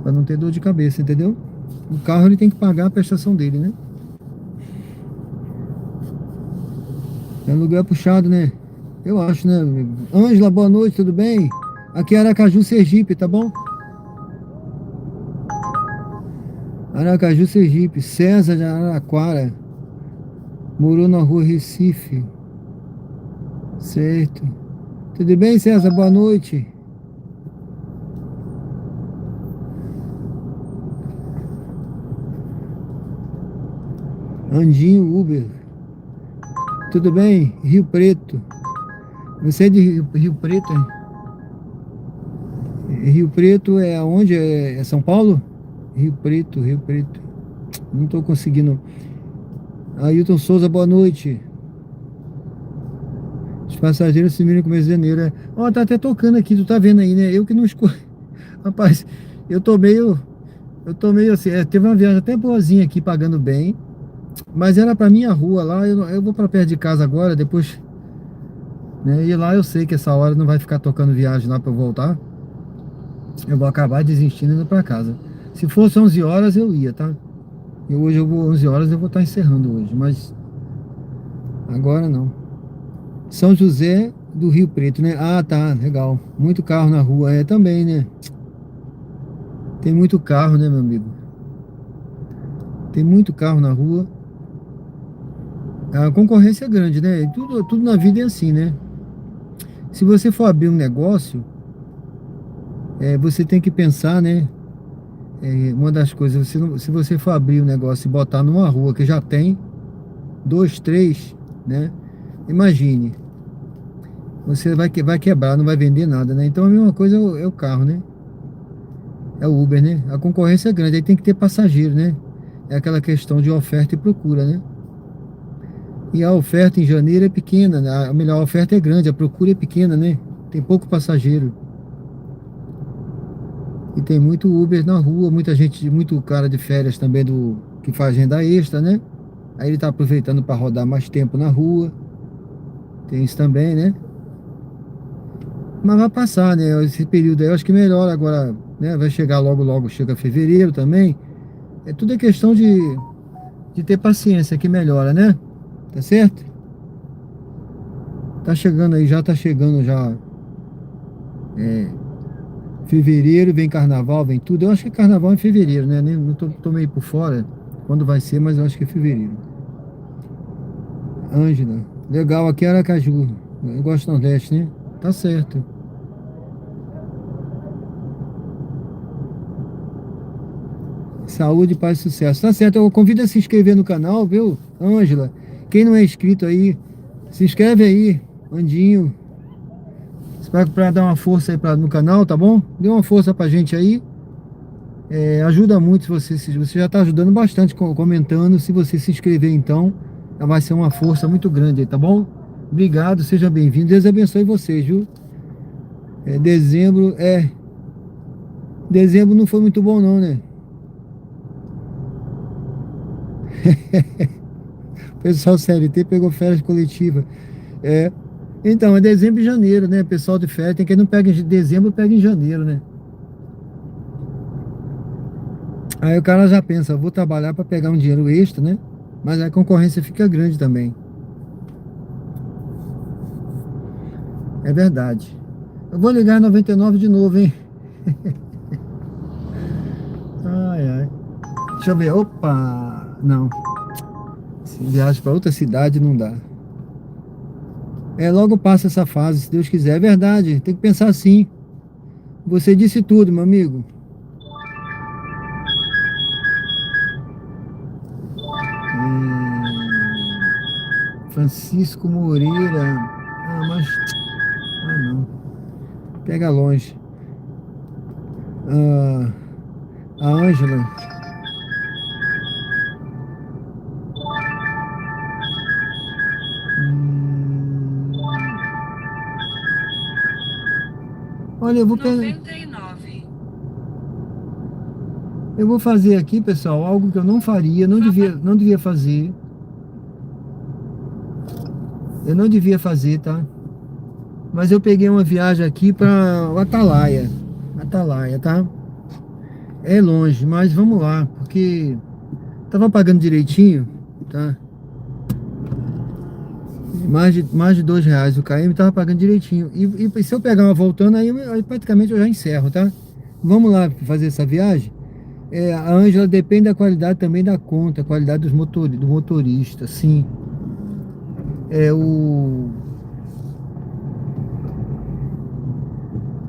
Pra não ter dor de cabeça, entendeu? O carro ele tem que pagar a prestação dele, né? É aluguel puxado, né? Eu acho, né? Ângela, boa noite, tudo bem? Aqui é Aracaju, Sergipe, tá bom? Aracaju, Sergipe. César de Araraquara. Morou na rua Recife. Certo. Tudo bem, César? Boa noite. Andinho Uber. Tudo bem? Rio Preto. Você é de Rio Preto? Rio Preto é onde? É São Paulo? Rio Preto, Rio Preto. Não estou conseguindo. Ailton Souza, boa noite. Os passageiros se viram no começo de janeiro. Ó, tá até tocando aqui, tu tá vendo aí, né? Eu que não escolho. Rapaz, eu tô meio assim. Teve uma viagem até boazinha aqui, pagando bem. Mas era pra minha rua lá. Eu vou pra perto de casa agora, depois, né? E lá eu sei que essa hora não vai ficar tocando viagem lá para eu voltar. Eu vou acabar desistindo e indo para casa. Se fosse 11 horas eu ia, tá? E hoje eu vou 11 horas, eu vou estar encerrando hoje, mas agora não. São José do Rio Preto, né? Ah, tá, legal. Muito carro na rua, é também, né? Tem muito carro, né, meu amigo? Tem muito carro na rua. A concorrência é grande, né? Tudo na vida é assim, né? Se você for abrir um negócio, você tem que pensar, né? Uma das coisas, se você for abrir um negócio e botar numa rua que já tem dois, três, né? Imagine, você vai quebrar, não vai vender nada, né? Então a mesma coisa é o carro, né? É o Uber, né? A concorrência é grande, aí tem que ter passageiro, né? É aquela questão de oferta e procura, né? E a oferta em janeiro é pequena, né? A melhor oferta é grande, a procura é pequena, né? Tem pouco passageiro. E tem muito Uber na rua, muita gente, muito cara de férias também que faz renda extra, né? Aí ele tá aproveitando para rodar mais tempo na rua. Tem isso também, né? Mas vai passar, né? Esse período aí eu acho que melhora agora, né? Vai chegar logo, chega fevereiro também. Tudo é questão de ter paciência que melhora, né? Tá certo? Tá chegando aí, já tá chegando já. Fevereiro, vem carnaval, vem tudo. Eu acho que carnaval é em fevereiro, né? Não tô meio por fora quando vai ser, mas eu acho que é fevereiro. Ângela, legal, aqui é Aracaju. Eu gosto do Nordeste, né? Tá certo. Saúde, paz e sucesso. Tá certo, eu convido a se inscrever no canal, viu, Ângela? Quem não é inscrito aí, se inscreve aí, Andinho. Para dar uma força aí no canal, tá bom? Dê uma força pra gente aí. Ajuda muito se você já tá ajudando bastante comentando. Se você se inscrever, então, vai ser uma força muito grande aí, tá bom? Obrigado, seja bem-vindo. Deus abençoe vocês, viu? Dezembro não foi muito bom não, né? O pessoal CLT pegou férias coletiva. Então, é dezembro e janeiro, né? Pessoal de férias, tem quem não pega em dezembro, pega em janeiro, né? Aí o cara já pensa, vou trabalhar para pegar um dinheiro extra, né? Mas a concorrência fica grande também. É verdade. Eu vou ligar 99 de novo, hein? Ai, ai. Deixa eu ver. Opa! Não. Se viagem para outra cidade não dá. Logo passa essa fase, se Deus quiser. É verdade, tem que pensar assim. Você disse tudo, meu amigo. Francisco Moreira. Não. Pega longe. A Ângela. Olha, 99. Eu vou fazer aqui, pessoal, algo que eu não faria, não devia fazer. Eu não devia fazer, tá? Mas eu peguei uma viagem aqui para o Atalaia, tá? É longe, mas vamos lá, porque tava pagando direitinho, tá? Mais de R$ 2 o KM tava pagando direitinho. E se eu pegar uma voltando, aí praticamente eu já encerro, tá? Vamos lá fazer essa viagem. A Ângela depende da qualidade também da conta, qualidade do motorista, sim.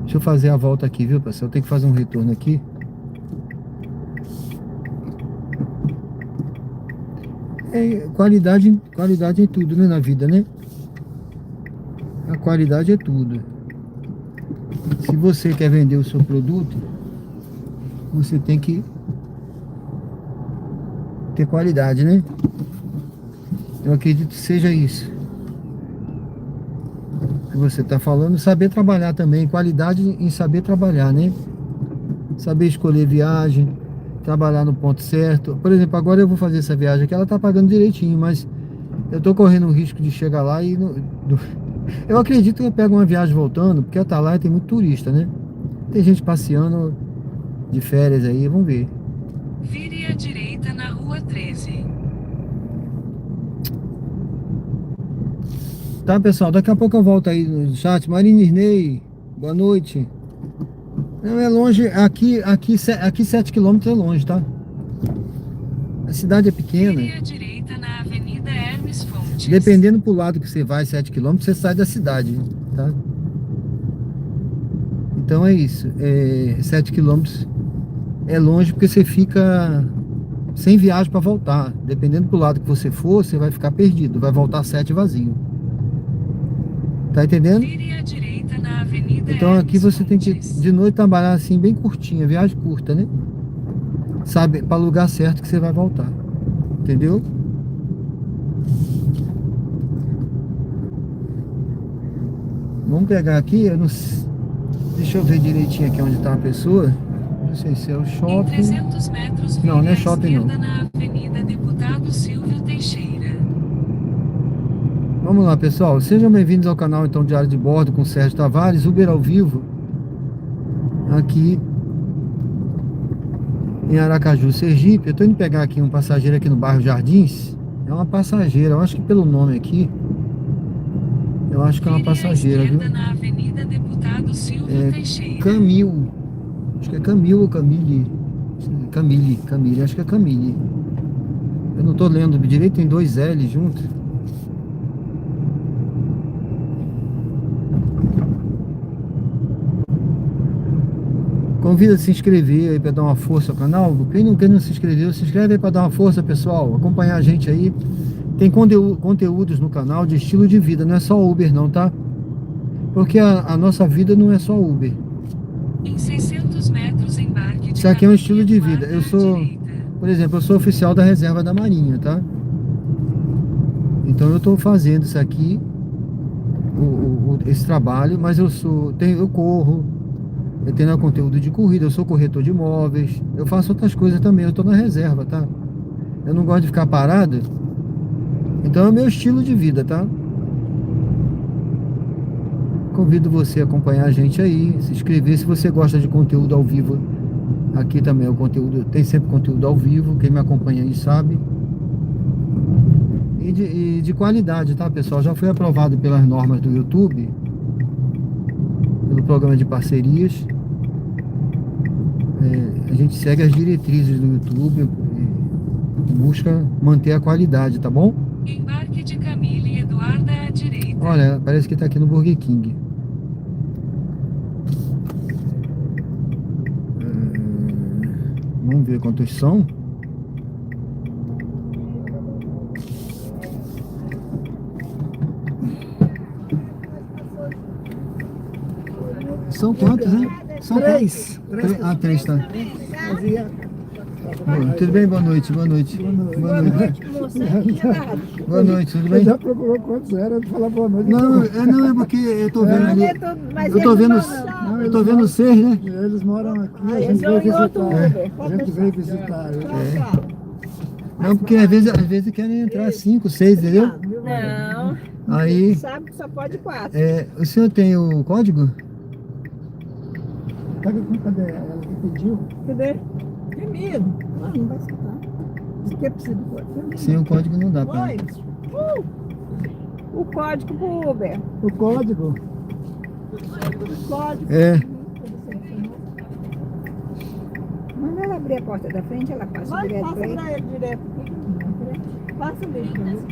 Deixa eu fazer a volta aqui, viu, pessoal? Eu tenho que fazer um retorno aqui. Qualidade é tudo, né, na vida, né? A qualidade é tudo. Se você quer vender o seu produto, você tem que ter qualidade, né? Eu acredito que seja isso que você está falando. Saber trabalhar também, qualidade em saber trabalhar, né? Saber escolher viagem, trabalhar no ponto certo. Por exemplo, agora eu vou fazer essa viagem aqui, ela tá pagando direitinho, mas eu tô correndo o risco de chegar lá e Eu acredito que eu pego uma viagem voltando, porque Atalaia tem muito turista, né? Tem gente passeando de férias aí, vamos ver. Vire à direita na rua 13. Tá, pessoal, daqui a pouco eu volto aí no chat. Marina Irnei, boa noite. Não, é longe, aqui 7 quilômetros é longe, tá? A cidade é pequena. Vire à direita na Avenida Hermes Fontes. Dependendo pro lado que você vai, 7 quilômetros, você sai da cidade, tá? Então é isso. 7 quilômetros é longe porque você fica sem viagem para voltar. Dependendo pro lado que você for, você vai ficar perdido. Vai voltar 7 vazio. Tá entendendo? Vire à direita na Avenida Então aqui Hermes você tem que Fontes. de noite trabalhar assim bem curtinha, viagem curta, né? Sabe, para lugar certo que você vai voltar. Entendeu? Vamos pegar aqui, eu não sei, deixa eu ver direitinho aqui onde tá a pessoa. Não sei se é o Em shopping. 300 metros, vire Não, não é à shopping, não. esquerda na Avenida Deputado Silvio Teixeira. Vamos lá, pessoal. Sejam bem-vindos ao canal então Diário de Bordo com Sérgio Tavares, Uber ao vivo, aqui em Aracaju, Sergipe. Eu tô indo pegar aqui um passageiro aqui no bairro Jardins. É uma passageira, eu acho que pelo nome aqui, eu acho que é uma Vire à passageira, viu? esquerda na Avenida Deputado Silvio Teixeira. Camil. Acho que é Camil ou Camille. Camille, acho que é Camille. Eu não tô lendo direito, tem 2 L juntos. Convida a se inscrever aí para dar uma força ao canal. Quem não se inscreveu, se inscreve aí para dar uma força, pessoal. Acompanhar a gente aí. Tem conteúdos no canal de estilo de vida, não é só Uber não, tá? Porque a nossa vida não é só Uber. Em 600 metros, embarque de Isso aqui é um caminho estilo de vida. guarda Eu à sou, direita. por exemplo, eu sou oficial da reserva da Marinha, tá? Então eu tô fazendo isso aqui, esse trabalho, mas eu corro, eu tenho conteúdo de corrida, eu sou corretor de imóveis, eu faço outras coisas também, eu tô na reserva, tá? Eu não gosto de ficar parado, então é o meu estilo de vida, tá? Convido você a acompanhar a gente aí, se inscrever se você gosta de conteúdo ao vivo. Aqui também o conteúdo, tem sempre conteúdo ao vivo, quem me acompanha aí sabe. E de qualidade, tá, pessoal? Já foi aprovado pelas normas do YouTube, pelo programa de parcerias. A gente segue as diretrizes do YouTube e busca manter a qualidade, tá bom? Embarque de Camille Eduarda à direita. Olha, parece que tá aqui no Burger King. Vamos ver quantos são. São quantos, hein? São 3. 3, tá. Bom, tudo bem? Boa noite, boa noite. Boa noite. Boa noite, tudo bem? Já procurou quantos era? Falar boa noite. Não, é porque eu tô vendo ali. Eu tô vendo 6, né? Eles moram aqui, a gente veio visitar. A gente veio visitar. Não, porque às vezes querem entrar 5, 6, entendeu? Não, Aí, sabe que só pode 4. o senhor tem o código? Cadê ela que pediu? Cadê? Tem medo. Não vai escutar. Isso aqui é preciso pôr. Sem o código não dá pra... Oi. O código pro Uber. O código? O código. É, Manda ela abrir a porta da frente, ela passa direto pra ele. Passa ele direto. Passa mesmo.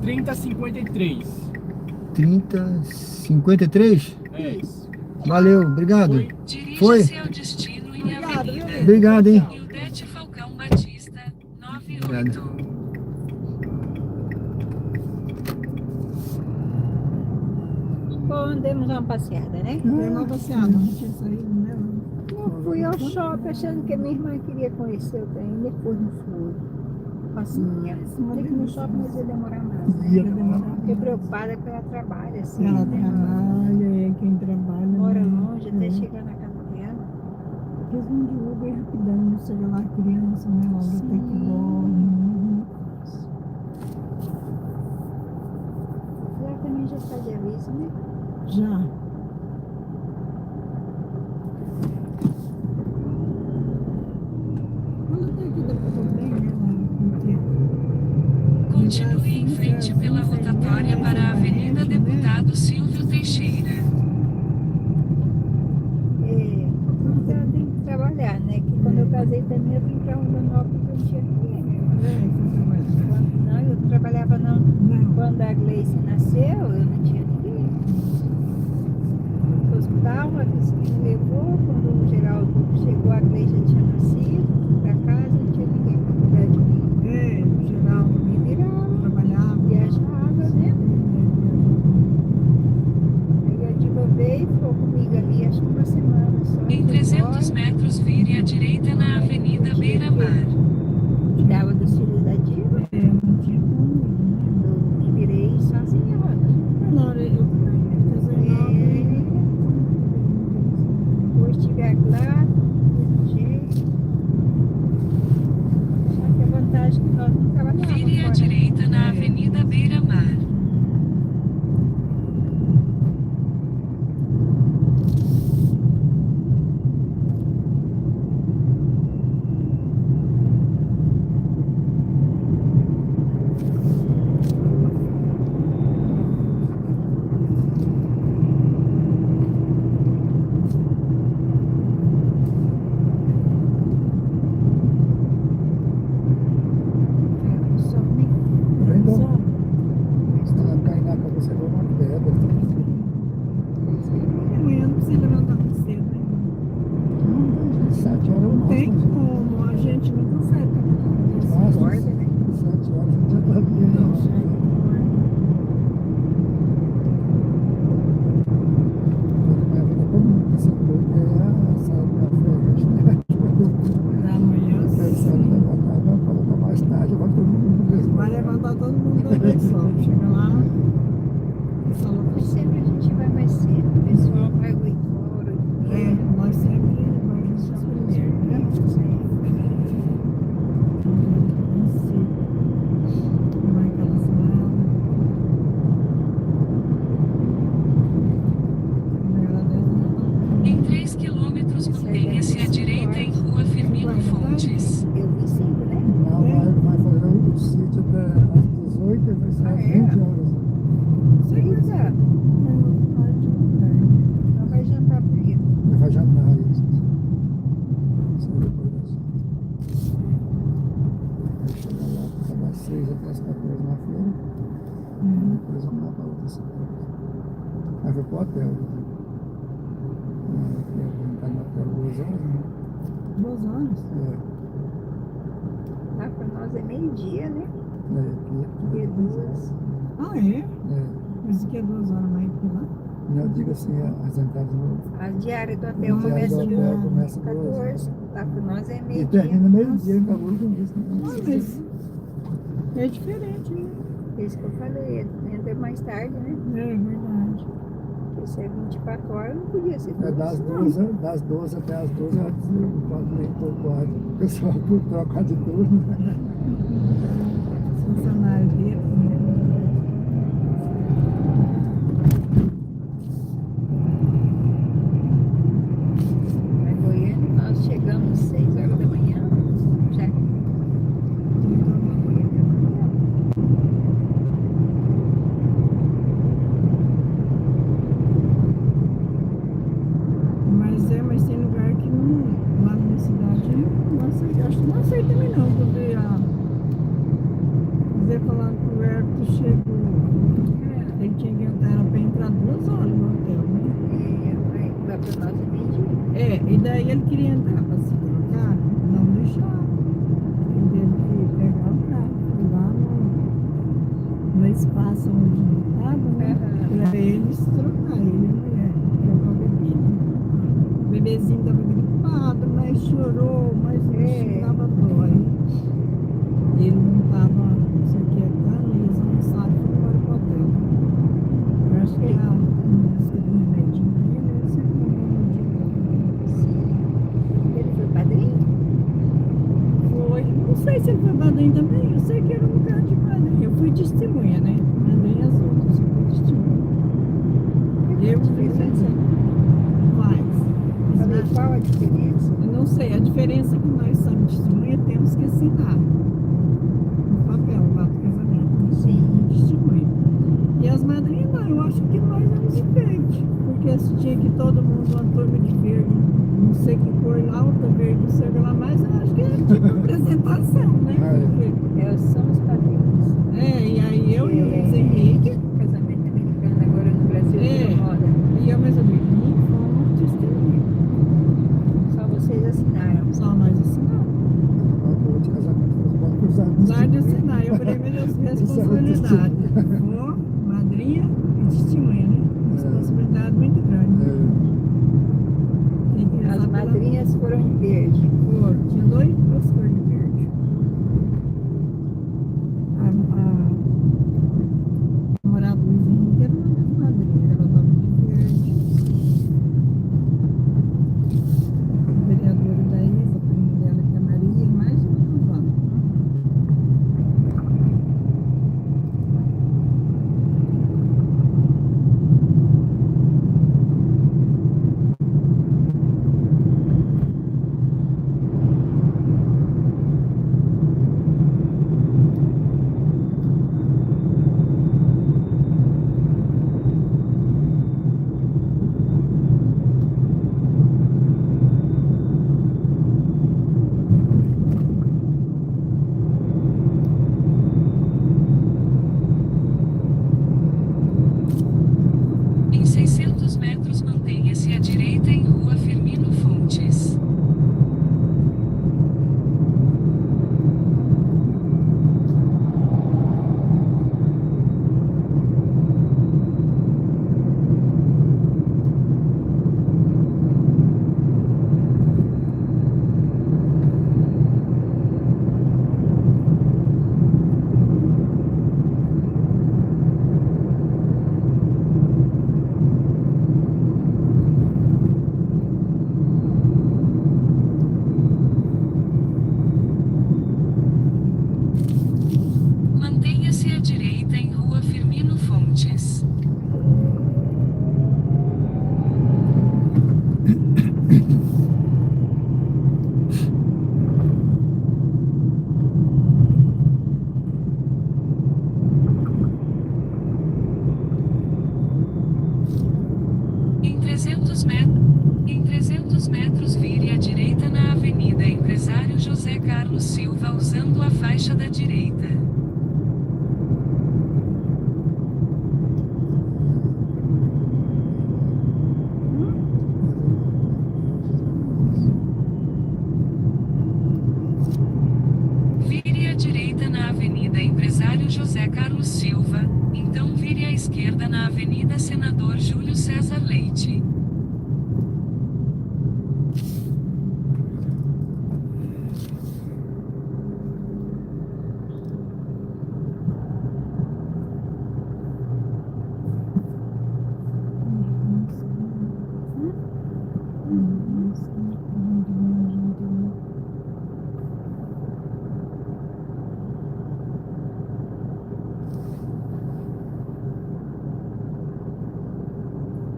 30,53. 30,53? É isso. Valeu, obrigado. Dirija-se ao destino em Avenida Obrigado, hein? Ildete Falcão Batista, 98. Bom, demos uma passeada, né? Deu uma passeada. Não tinha saído, né? Eu fui ao shopping achando que a minha irmã queria conhecer o trem, depois não fui. Passinha. Tem que ir no shopping, mas ia demorar mais. Ia demorar. Fiquei preocupada pela trabalho, assim. Ela né? trabalha, quem trabalha. Mora né? longe, até chegar na casa dela. Fiz um de Uber rapidão, seja lá criança, né? Logo até que dorme. Já também já fazia isso. isso, né? Já. Olha até aqui depois eu tenho, né? Continue em frente pela rotatória para a Avenida Deputado Silvio Teixeira. É, então ela tem que trabalhar, né? Que quando eu casei também eu vim pra Rondonópolis, eu não tinha ninguém. Não, eu trabalhava não. Quando a Gleice nasceu, eu não tinha ninguém. No hospital, a vizinha me levou, quando o Geraldo chegou, a Gleice já tinha nascido, pra casa, não tinha ninguém pra cuidar de mim. No geral, Me virava, trabalhava. viajava, né? Aí a Diva veio e ficou comigo ali, acho que uma semana só. Em foi 300 embora. metros, vire à direita na Avenida Beira Mar. Cuidava dos filhos da Diva, Não tinha como ir, né? eu me virei sozinha, Roda. Não, eu também, casei nova. Depois tive a Glá, do jeito. Só que a vantagem é que nós não trabalhávamos Vire à fora. direita na Avenida Beira Mar. Só me Então, ela cai na cabeça de uma pedra. Amanhã não precisa levantar muito cedo, né? 7 horas eu Não tem mostro. como, a gente não consegue trabalhar. Nossa, acorda, né? 7 horas a gente já tá aqui. Não, gente. Mas vai todo mundo pensando que é a sala do café, né? Amanhã Pensando sim. levantar, não, coloca mais tarde, vai todo mundo no mesmo. Vai levantar todo mundo da vez só. Chega lá, sala Mas sempre a gente vai mais cedo. O pessoal vai 8 horas, 8 é, nós sempre vamos São os os primeiros, né? primeiros, né? Vai aquela sala. Em 3 quilômetros, mantenha-se à direita em Rua Firmino Fontes. Eu vi 5, né? Não, vai fazer o sítio até às 18 e vai ser às 20 horas. Pois é. Não vai jantar primeiro. Vai jantar isso. Só depois das 8. Vai chegar lá, ficar das 6 até as 14 na feira. Depois vamos lá para outra cidade. Aí foi pro hotel. Tá no hotel 2 horas, né? 2 horas. Lá para nós é meio-dia, né? Aqui Dia é 2. Ah, é? É. Mas que é 2 horas mais que lá? Eu digo assim, as entradas no. A diária do hotel A diária começa do de hotel 8 começa às 14. Lá para nós é E meio-dia. termina meio-dia em Cabulu com isso. Ah, mas é diferente, né? É isso que eu falei. Entra mais tarde, né? É verdade. Porque se é 24 horas, não podia ser É das 12 até as 12 horas, quando nem pouco hora. O pessoal por trocar de turno. Os funcionários dele, né? Lá em Goiânia, nós chegamos às 6 horas da manhã. Já que uma Goiânia da manhã. Mas tem lugar que não, lá na minha cidade, não aceita, acho que não aceita também não, porque dizer falando que o Herto chegou, ele tinha que entrar para entrar 2 horas no hotel, né? Lá para nós é meio-dia. E daí ele queria entrar para segurar o carro, não deixava. Ele teve que pegar o carro, fui lá no espaço onde ele estava, né? Aham. Para eles trocar, ele e a mulher, trocar o bebê. O bebezinho estava gripado, mas chorou, mas não dava dó. Ele não estava se aquietando, eles não sabem como foi pro hotel. Eu acho que a música do remedinho aí, ele se acompanhou. Sim. Ele foi padrinho? Foi, não sei se ele foi padrinho também, eu sei que era um lugar de padrinho. Eu fui testemunha, né? Padrinho as outras, eu fui testemunha. a diferença? Eu não sei, a diferença é que nós somos testemunha, temos que assinar no papel lá do casamento. Sim. Testemunha. E as madrinhas, não, eu acho que nós vamos de verde. Porque se tinha que todo mundo, uma turma de verde, não sei que cor lá, outra verde, não sei o que lá mais, eu acho que é tipo apresentação, né? Ah, é. É, são os padrinhos. E aí eu e o Luiz Henrique, Casamento americano agora no Brasil É. virou moda. e eu mais ou menos, fomos testemunha. Só vocês assinaram. Só nós assinamos. Vou te casar com os amigos. Apesar de assinar, eu falei, meu Deus, responsabilidade. Vou, madrinha e testemunha, né? Responsabilidade muito grande. Tem que rezar As pela- madrinhas foram de verde. Foram, tinha duas cores de verde. A namorada do Luiz Henrique era uma das madrinhas, ela estava de verde. A vereadora da Isa, a prima dela, que é a Maria, mais uma casal. Em 600 metros mantenha-se à direita em Rua Firmino Fontes. Mantenha-se à direita em Rua Firmino Fontes. Em 300 metros vire à direita na Avenida Empresário José Carlos Silva usando a faixa da direita. Vire à direita na Avenida Empresário José Carlos Silva, então vire à esquerda na Avenida Senador Júlio César Leite.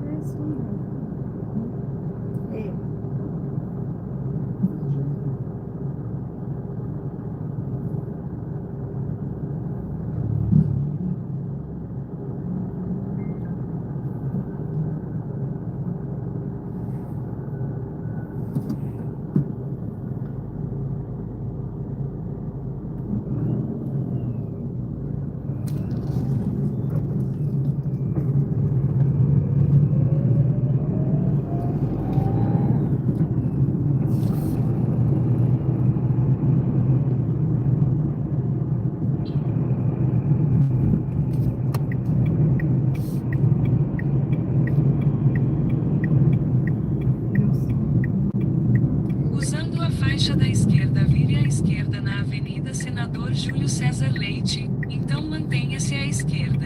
É assim. É. Usando a faixa da esquerda, vire à esquerda na Avenida Senador Júlio César Leite, então mantenha-se à esquerda.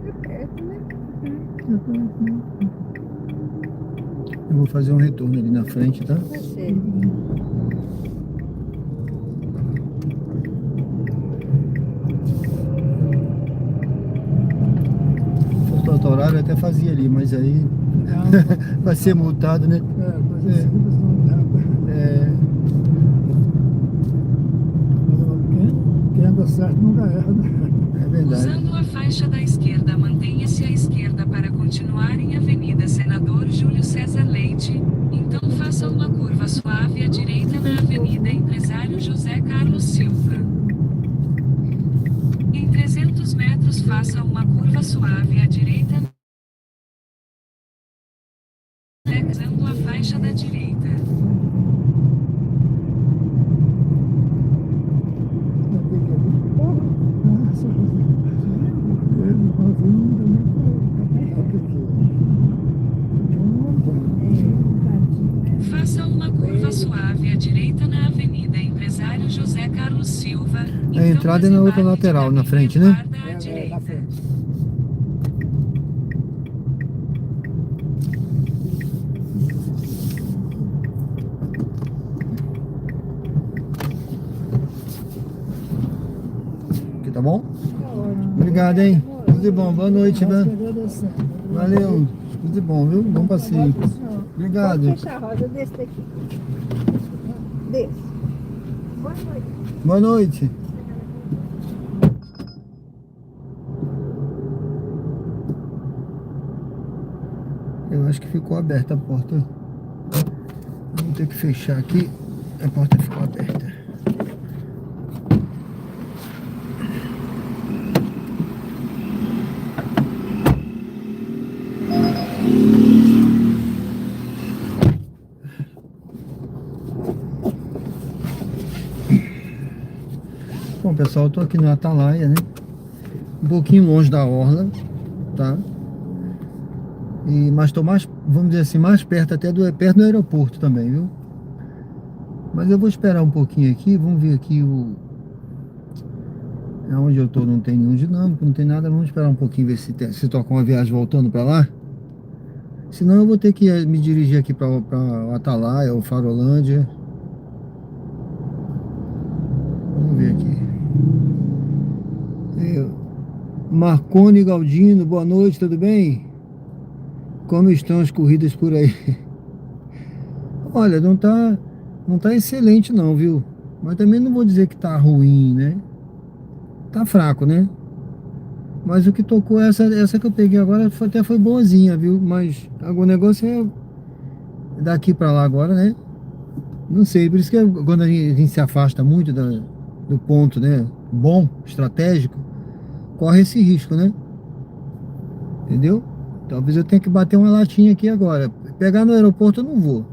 É perto, né? Eu vou fazer um retorno ali na frente, tá? Tá certo. Se fosse para outro horário eu até fazia ali, mas aí Vai ser multado, né? Mas é simples, não dá pra... É, Quem anda certo nunca erra, né? é verdade. Usando a faixa da esquerda, mantenha-se à esquerda para continuar em Avenida Senador Júlio César Leite. Então faça uma curva suave à direita na Avenida Empresário José Carlos Silva. Em 300 metros faça uma curva suave à direita usando a faixa da direita. Faça uma curva suave à direita na Avenida Empresário José Carlos Silva. A entrada é na outra desembarque de lateral, na caminho frente, e né? guarda à direita. Na frente. Aqui tá bom? Obrigado, hein? Tudo de bom. Boa noite, né? Valeu. Tudo de bom, viu? Bom passeio. Obrigado. Pode fechar a roda desse daqui. Desse. Boa noite. Boa noite. Eu acho que ficou aberta a porta. Vou ter que fechar aqui. A porta ficou aberta. Bom, pessoal, eu tô aqui no Atalaia, né? Um pouquinho longe da orla, tá? Mas tô mais, vamos dizer assim, mais perto até perto do aeroporto também, viu? Mas eu vou esperar um pouquinho aqui, vamos ver aqui onde eu tô não tem nenhum dinâmico, não tem nada, vamos esperar um pouquinho ver se toca uma viagem voltando pra lá. Senão eu vou ter que me dirigir aqui pra o Atalaia ou Farolândia. Vamos ver aqui. Marcone Galdino, boa noite, tudo bem? Como estão as corridas por aí? Olha, não tá excelente não, viu? Mas também não vou dizer que tá ruim, né? Tá fraco, né? Mas o que tocou, essa que eu peguei agora até foi boazinha, viu? Mas o negócio é daqui pra lá agora, né? Não sei, por isso que quando a gente se afasta muito do ponto, né? Bom, estratégico, corre esse risco, né? Entendeu? Talvez eu tenha que bater uma latinha aqui agora. Pegar no aeroporto eu não vou.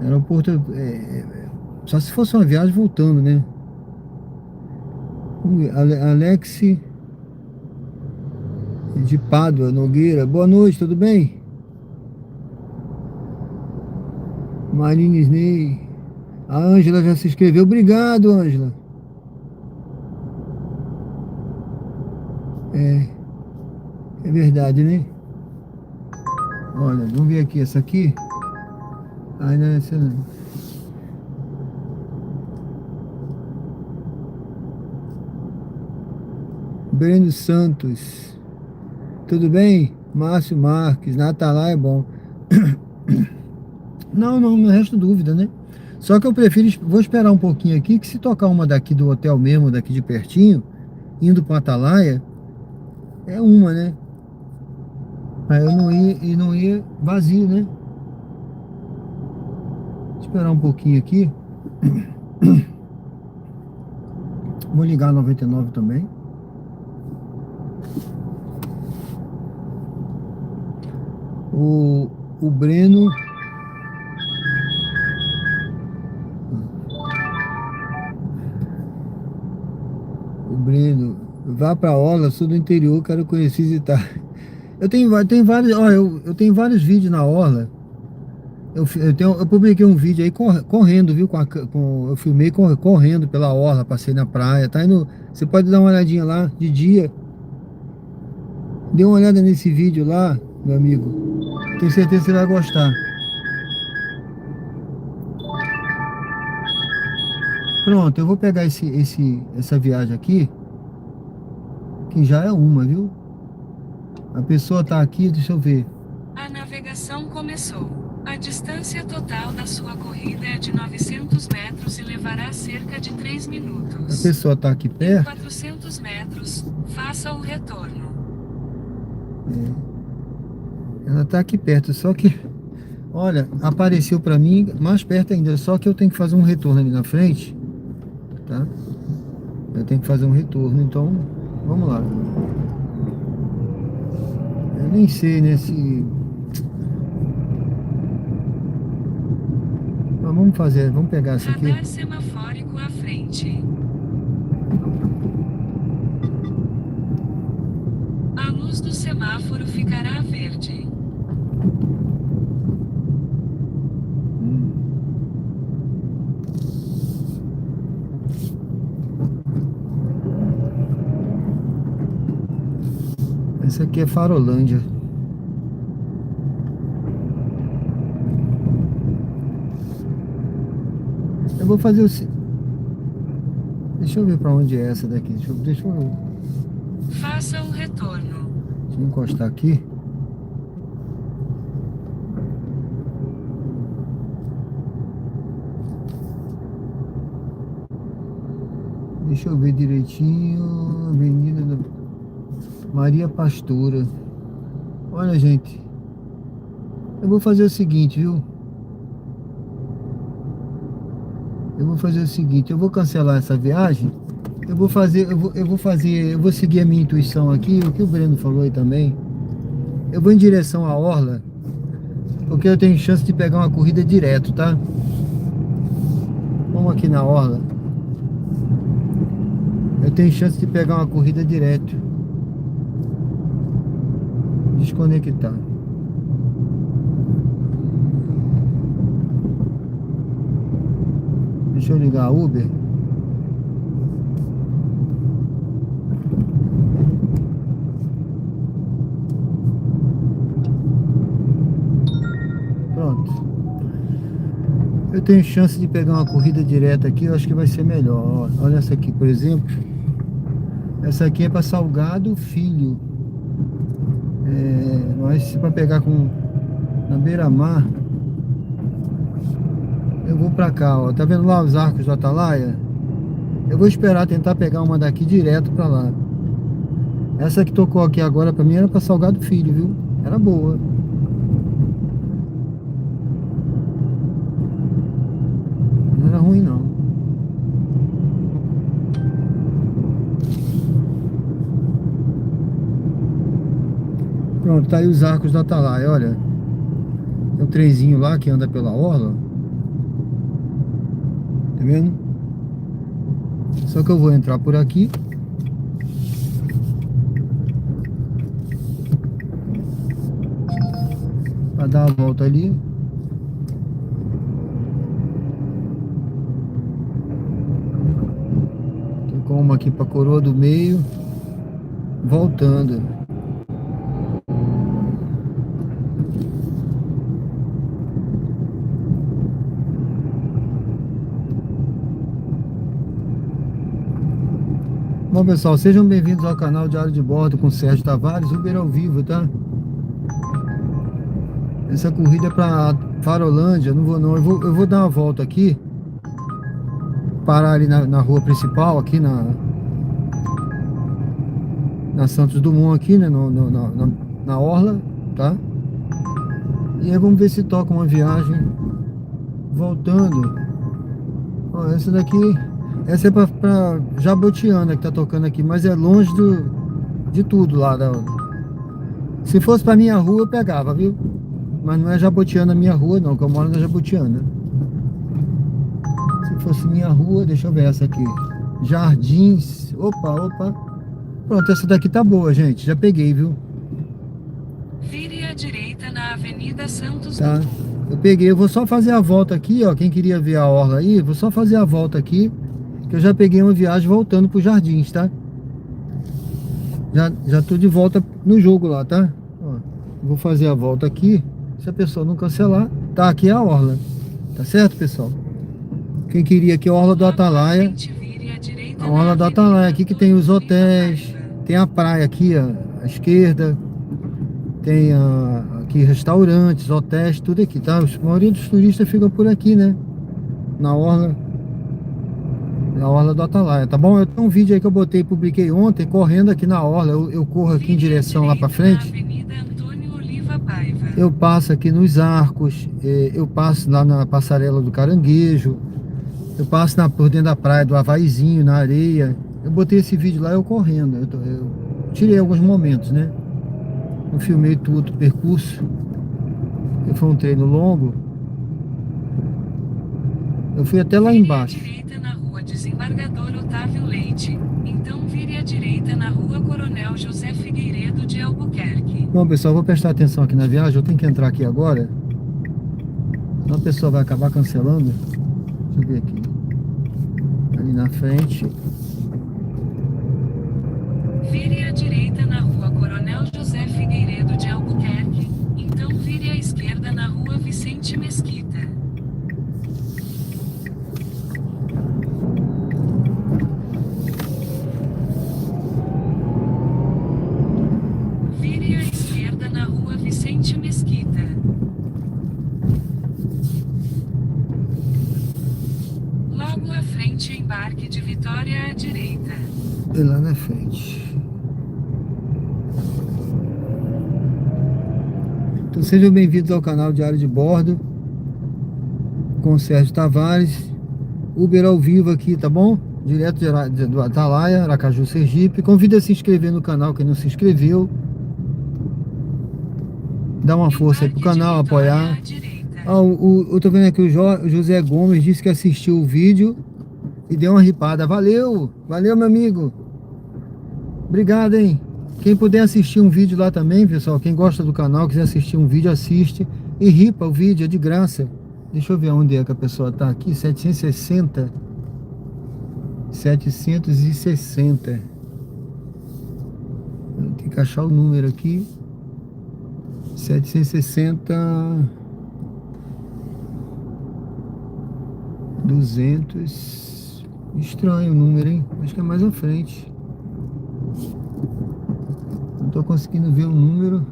Aeroporto só se fosse uma viagem voltando, né? Alex de Pádua, Nogueira. Boa noite, tudo bem? Marina Sney. A Ângela já se inscreveu. Obrigado, Ângela. É verdade, né? Olha, vamos ver aqui. Essa aqui. Ai, não, essa não. Breno Santos. Tudo bem? Márcio Marques. Natalá é bom. Não resta dúvida, né? Só que eu prefiro, vou esperar um pouquinho aqui, que se tocar uma daqui do hotel mesmo, daqui de pertinho, indo para Atalaia, é uma, né? Aí eu não ia vazio, né? Esperar um pouquinho aqui. Vou ligar a 99 também. O Breno. O Breno, vá pra orla, sou do interior, quero conhecer e visitar. Eu tenho vários, ó, eu tenho vários vídeos na orla. Eu publiquei um vídeo aí correndo, viu? Eu filmei correndo pela orla, passei na praia, tá indo. Você pode dar uma olhadinha lá de dia. Dê uma olhada nesse vídeo lá, meu amigo. Tenho certeza que você vai gostar. Pronto, eu vou pegar essa viagem aqui, que já é uma, viu? A pessoa tá aqui, deixa eu ver. A competição começou. A distância total da sua corrida é de 900 metros e levará cerca de 3 A minutos. pessoa tá aqui Em perto. 400 metros, faça o retorno. Ela tá aqui perto, só que, olha, apareceu pra mim mais perto ainda, só que eu tenho que fazer um retorno ali na frente, tá? Eu tenho que fazer um retorno, então, vamos lá. Eu nem sei, né, se... Mas vamos fazer, vamos pegar essa aqui. Radar semafórico à frente. A luz do semáforo ficará verde. Essa aqui é Farolândia. Eu vou fazer o... Deixa eu ver pra onde é essa daqui. Deixa eu Faça o retorno. encostar aqui. Deixa eu ver direitinho. Avenida da Maria Pastora. Olha, gente. Eu vou fazer o seguinte, viu? Eu vou fazer o seguinte, eu vou cancelar essa viagem. Eu vou seguir a minha intuição aqui, o que o Breno falou aí também. Eu vou em direção à orla, porque eu tenho chance de pegar uma corrida direto, tá? Vamos aqui na orla. Eu tenho chance de pegar uma corrida direto. Desconectar. Deixa eu ligar a Uber. Pronto. Eu tenho chance de pegar uma corrida direta aqui, eu acho que vai ser melhor. Olha essa aqui, por exemplo. Essa aqui é para Salgado Filho. Mas se para pegar na beira-mar, eu vou pra cá, ó. Tá vendo lá os Arcos do Atalaia? Eu vou esperar tentar pegar uma daqui direto pra lá. Essa que tocou aqui agora pra mim era pra Salgado Filho, viu? Era boa. Não era ruim, não. Pronto, tá aí os Arcos do Atalaia, olha. Tem um trenzinho lá que anda pela orla. Tá vendo? Só que eu vou entrar por aqui. Pra dar a volta ali. Tem como aqui pra Coroa do Meio. Voltando. Bom, pessoal, sejam bem-vindos ao canal Diário de Bordo com Sérgio Tavares, Uber ao vivo, tá? Essa corrida é pra Farolândia, não vou não, eu vou dar uma volta aqui, parar ali na rua principal, aqui na Santos Dumont aqui, né, na orla, tá? E aí vamos ver se toca uma viagem voltando. Ó, essa daqui... Essa é pra Jabotiana que tá tocando aqui, mas é longe de tudo lá. Se fosse pra minha rua eu pegava, viu? Mas não é Jabotiana a minha rua não, que eu moro na Jabotiana. Se fosse minha rua, deixa eu ver essa aqui. Jardins, opa. Pronto, essa daqui tá boa, gente, já peguei, viu? Vire à direita na Avenida Santos Tá, Dumont. eu peguei, eu vou só fazer a volta aqui, ó. Quem queria ver a orla aí, vou só fazer a volta aqui. Que eu já peguei uma viagem voltando pro Jardins, tá? Já tô de volta no jogo lá, tá? Ó, vou fazer a volta aqui. Se a pessoa não cancelar, tá aqui a orla. Tá certo, pessoal? Quem queria aqui a orla do Atalaia. A orla do Atalaia aqui que tem os hotéis. Tem a praia aqui, ó, à esquerda. Tem aqui restaurantes, hotéis, tudo aqui, tá? A maioria dos turistas ficam por aqui, né? Na orla do Atalaia, tá bom? Eu tenho um vídeo aí que eu botei, publiquei ontem, correndo aqui na orla. Eu corro aqui em direção lá pra frente. Avenida Antônio Oliva Paiva. Eu passo aqui nos arcos, eu passo lá na passarela do Caranguejo, eu passo por dentro da praia do Havaizinho, na areia. Eu botei esse vídeo lá, eu correndo. Eu tirei alguns momentos, né? Eu filmei tudo, o percurso. Foi um treino longo. Eu fui até lá embaixo. Vire à direita na rua Desembargador Otávio Leite. Então vire à direita na rua Coronel José Figueiredo de Albuquerque. Bom, pessoal, vou prestar atenção aqui na viagem. Eu tenho que entrar aqui agora. Senão a pessoa vai acabar cancelando. Deixa eu ver aqui. Ali na frente. Vire à direita na rua Coronel José Figueiredo de Albuquerque. Então vire à esquerda na rua Vicente Mesquita. Vire à esquerda na rua Vicente Mesquita. Logo à frente, embarque de Vitória à direita. E lá na frente. Então sejam bem-vindos ao canal Diário de Bordo com o Sérgio Tavares. Uber ao vivo aqui, tá bom? Direto do Atalaia, Aracaju, Sergipe. Convido a se inscrever no canal quem não se inscreveu. Dá uma força aí pro canal, apoiar. Eu tô vendo aqui o José Gomes disse que assistiu o vídeo e deu uma ripada. Valeu, meu amigo. Obrigado, hein? Quem puder assistir um vídeo lá também, pessoal, quem gosta do canal, quiser assistir um vídeo, assiste e ripa o vídeo, é de graça. Deixa eu ver onde é que a pessoa tá aqui, 760. Eu tenho que achar o número aqui. 760 200. Estranho o número, hein? Acho que é mais à frente. Não tô conseguindo ver o número.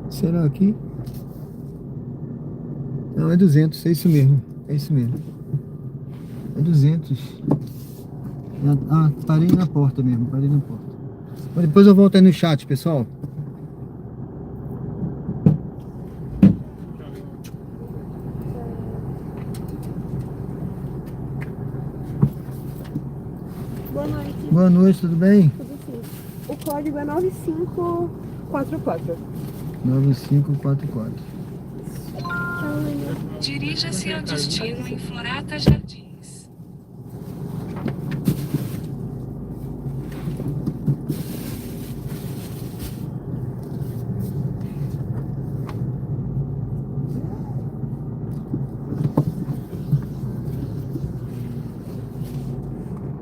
Será aqui? Não, é 200, é isso mesmo. É isso mesmo. É 200. Ah, parei na porta mesmo, parei na porta. Mas depois eu volto aí no chat, pessoal. Boa noite. Boa noite, tudo bem? Tudo sim. O código é 9544. 9544. Tchau, Ana. Dirija-se ao destino em Florata Jardins.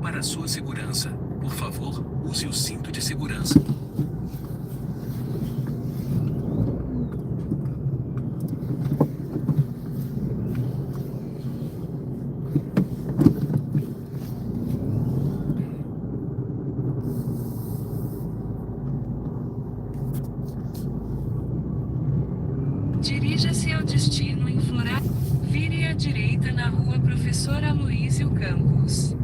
Para sua segurança, por favor, use o cinto de segurança. Dirija-se ao destino em Florata. Vire à direita na rua Professor Aloísio Campos.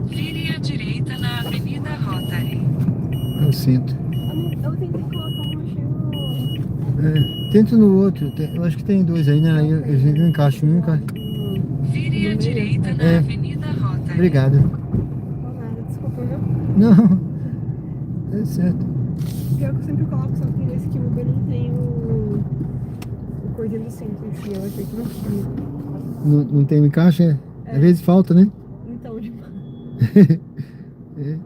Vire à direita na Avenida Rotary. Eu sinto. Eu tentei colocar um mochila. Tenta no outro. Eu acho que tem dois aí, né? Aí a gente encaixa um. Vire à direita na É. Avenida Rotary. Obrigado. Desculpa, viu? Não. É certo. Pior que eu sempre coloco, só que nesse que o Uber não tem o coisinho do centro em si. Eu achei que não tinha. Não tem encaixe? Às vezes falta, né? Então, demais. É.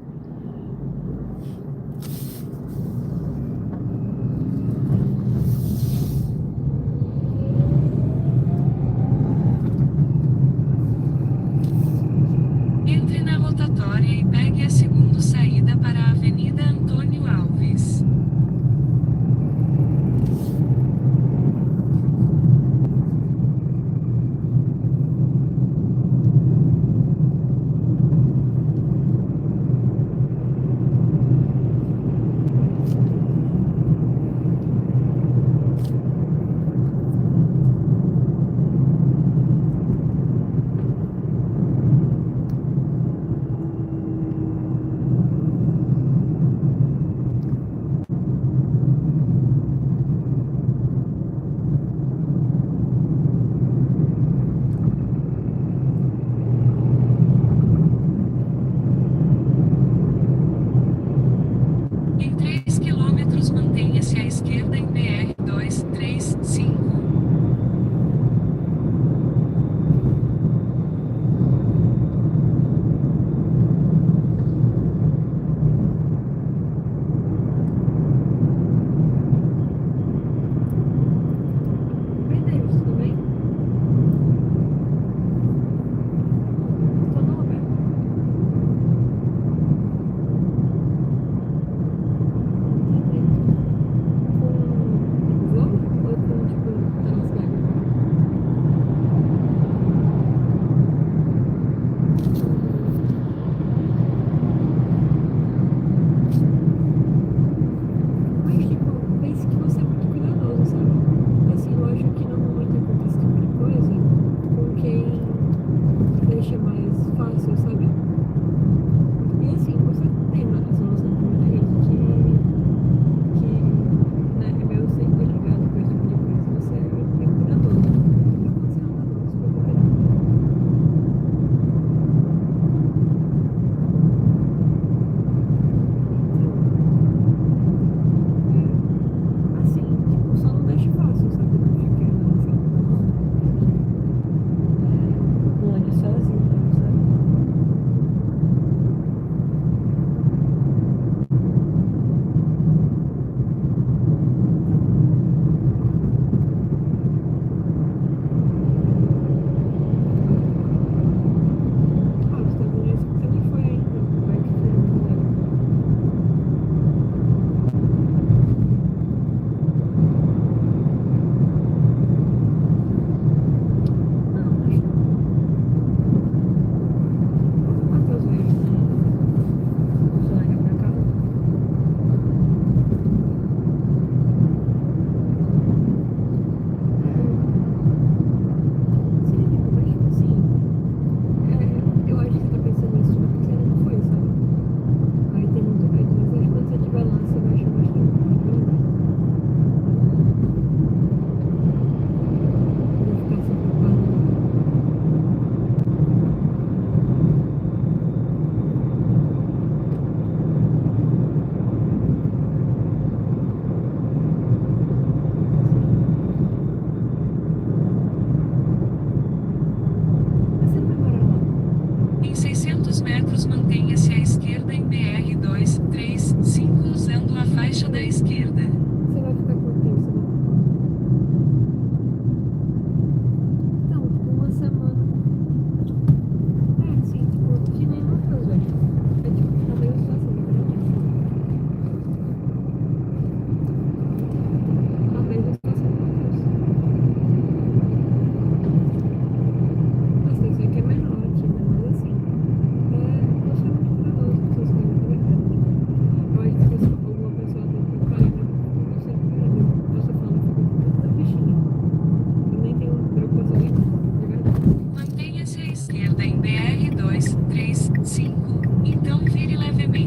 Entre na rotatória e pegue a segunda saída para a Avenida Antônio Alves.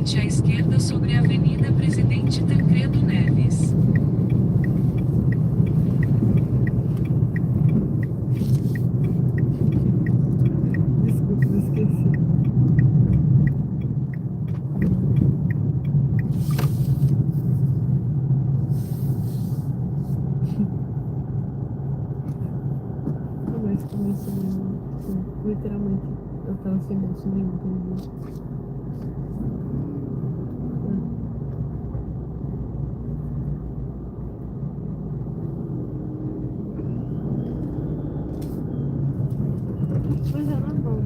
novamente à esquerda sobre a Avenida Presidente Tancredo Neves. Desculpa, eu esqueci. Mas começou literalmente, eu tava sem bolso nenhum quando vi. Mas era bom.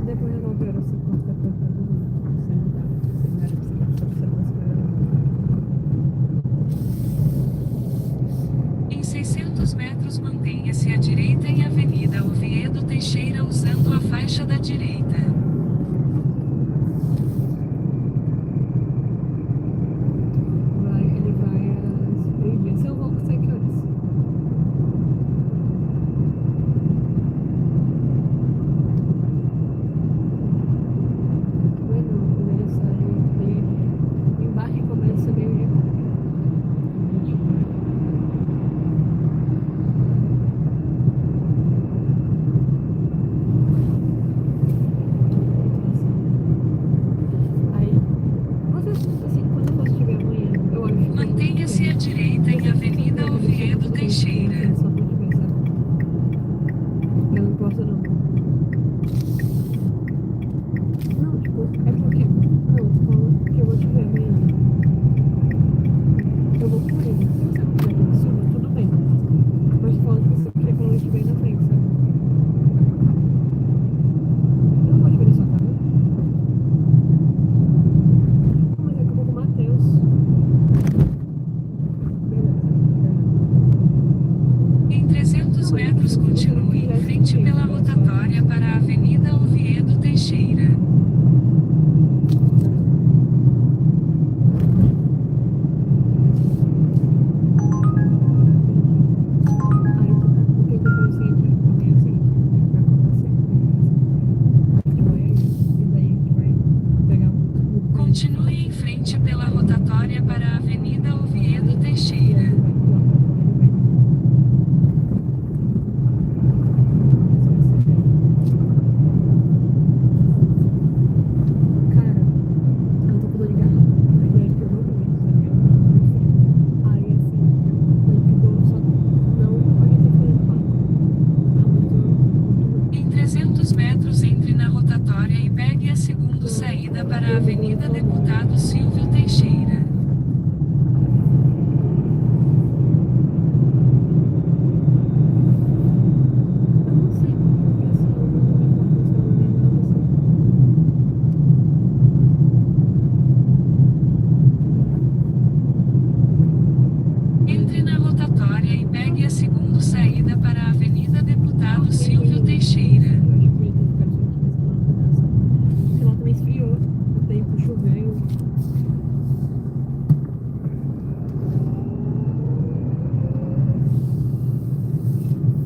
Depois de 9 horas você corta a porta do mundo. Você não dá. Você não era pra você não Em 600 metros mantenha-se à direita em Avenida Oviedo Teixeira usando a faixa da direita. Ele vai às meio-dia. Seu voo sai que horas? Não é não, quando ele sai meio-dia. Embarque começa meio-dia. Aí, vocês, assim, quando eu estiver amanhã, eu olho e Mantenha-se à direita em Avenida Oviedo Teixeira. Só pra te pensar. Eu não posso não. Não, tipo, é porque. Não, falo que eu vou te ver amanhã. Eu vou com ele. Se você não quiser vir em cima, tudo bem. Mas falando que você quer quando eu estiver na frente, sabe? Eu não pode ver na sua casa. Mas é que eu vou com o Matheus. Beleza. Em 300 metros continue em frente pela rotatória para a Avenida Oviedo Teixeira. Aí, o que eu falei sempre, amanhã é o seguinte, vai acontecer. A gente vai aí, e daí a gente vai pegar um. Continue em frente pela rotatória para a Avenida Oviedo Teixeira. Cara, eu tô com dor de garganta. E aí que eu não comi, entendeu? Aí assim, eu ficou só. Não, a gente tá fazendo papo. Tá muito. Em 300 metros entre na rotatória e pegue a segunda saída para a Avenida Deputado Silvio Teixeira. Eu não sei, porque assim, eu não me importo se eu não lembro, eu não sei. Entre na rotatória e pegue a segunda saída para a Avenida Deputado Silvio Teixeira. Eu acho bonito, eu quero saber se lá também esfriou, o tempo choveu.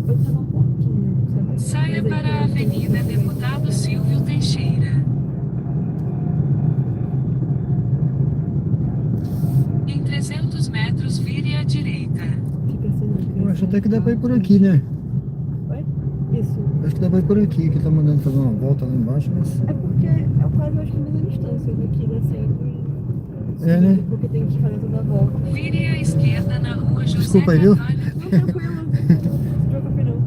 Eu tava um pouquinho, sabe? Saia Mas aí para a que eu Avenida também. Deputado Silvio Teixeira. Em 300 metros vire à direita. Fica assim, né? Eu acho até que dá pra ir por aqui, né? Oi? Isso. Acho que dá pra ir por aqui, que tá mandando fazer uma volta lá embaixo, mas. É porque eu quase acho que a mesma distância daqui descendo e É, né? porque tem que fazer toda a volta. Vire à esquerda na rua José Desculpa aí, viu? Carvalho. Não, tranquilo. Não se preocupe não.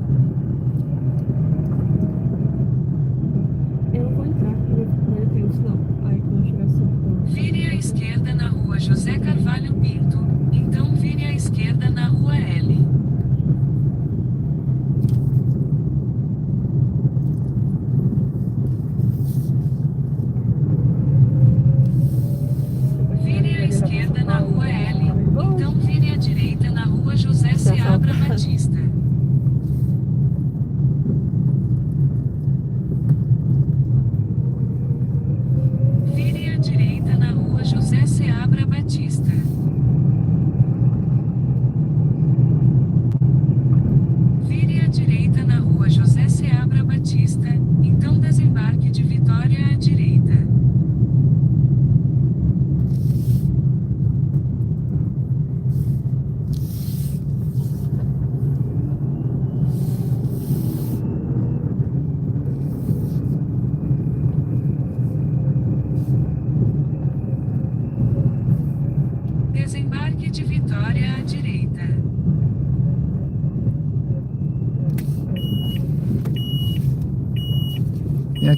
Eu não vou entrar, eu tenho um sinal. Aí quando chegar assim, Vire à esquerda na rua José Carvalho Pinto. Então vire à esquerda na rua L. Vire à esquerda na rua L. Então vire à direita na rua José Seabra Batista.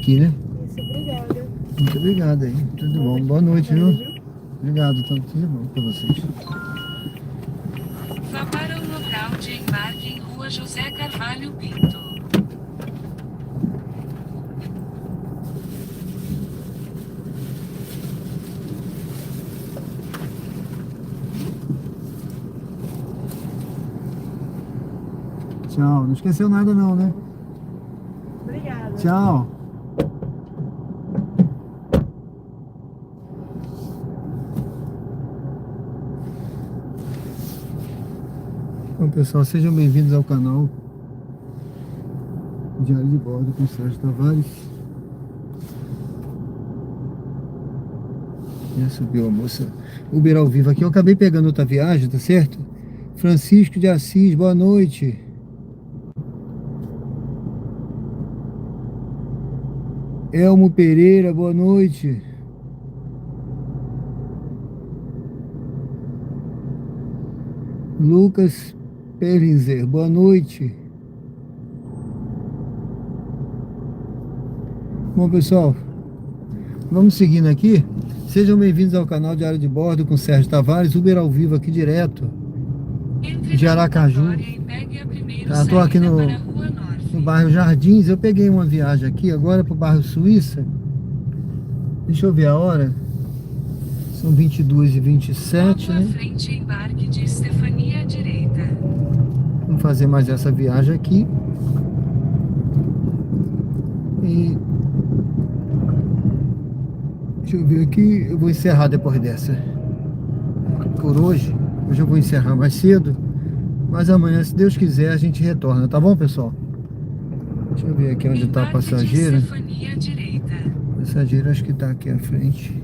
aqui, né? Isso, obrigada. Muito obrigado aí. Tudo bom. Boa noite, viu? Obrigado, então. Tudo bom pra vocês. Vá para o local de embarque em Rua José Carvalho Pinto. Tchau. Não esqueceu nada não, né? Obrigada. Tchau. Bom, pessoal, sejam bem-vindos ao canal Diário de Bordo com Sérgio Tavares. Já subiu a moça. Uber ao vivo aqui. Eu acabei pegando outra viagem, tá certo? Francisco de Assis, boa noite. Elmo Pereira, boa noite. Lucas Perlinzer, boa noite. Bom, pessoal, vamos seguindo aqui. Sejam bem-vindos ao canal Diário de Bordo com Sérgio Tavares, Uber ao vivo aqui direto Entre de na Aracaju. rotatória e pegue a primeira Tô aqui saída no para a Rua Norte. bairro Jardins. Eu peguei uma viagem aqui agora pro bairro Suíça. Deixa eu ver a hora. São 22h27, Logo à né? frente, embarque de Estefania à direita. Vamos fazer mais essa viagem aqui. E deixa eu ver aqui. Eu vou encerrar depois dessa. Por hoje. Hoje eu vou encerrar mais cedo. Mas amanhã, se Deus quiser, a gente retorna. Tá bom, pessoal? Deixa eu ver aqui onde está a Embarque de passageira. Estefania à direita. Passageira acho que está aqui à frente.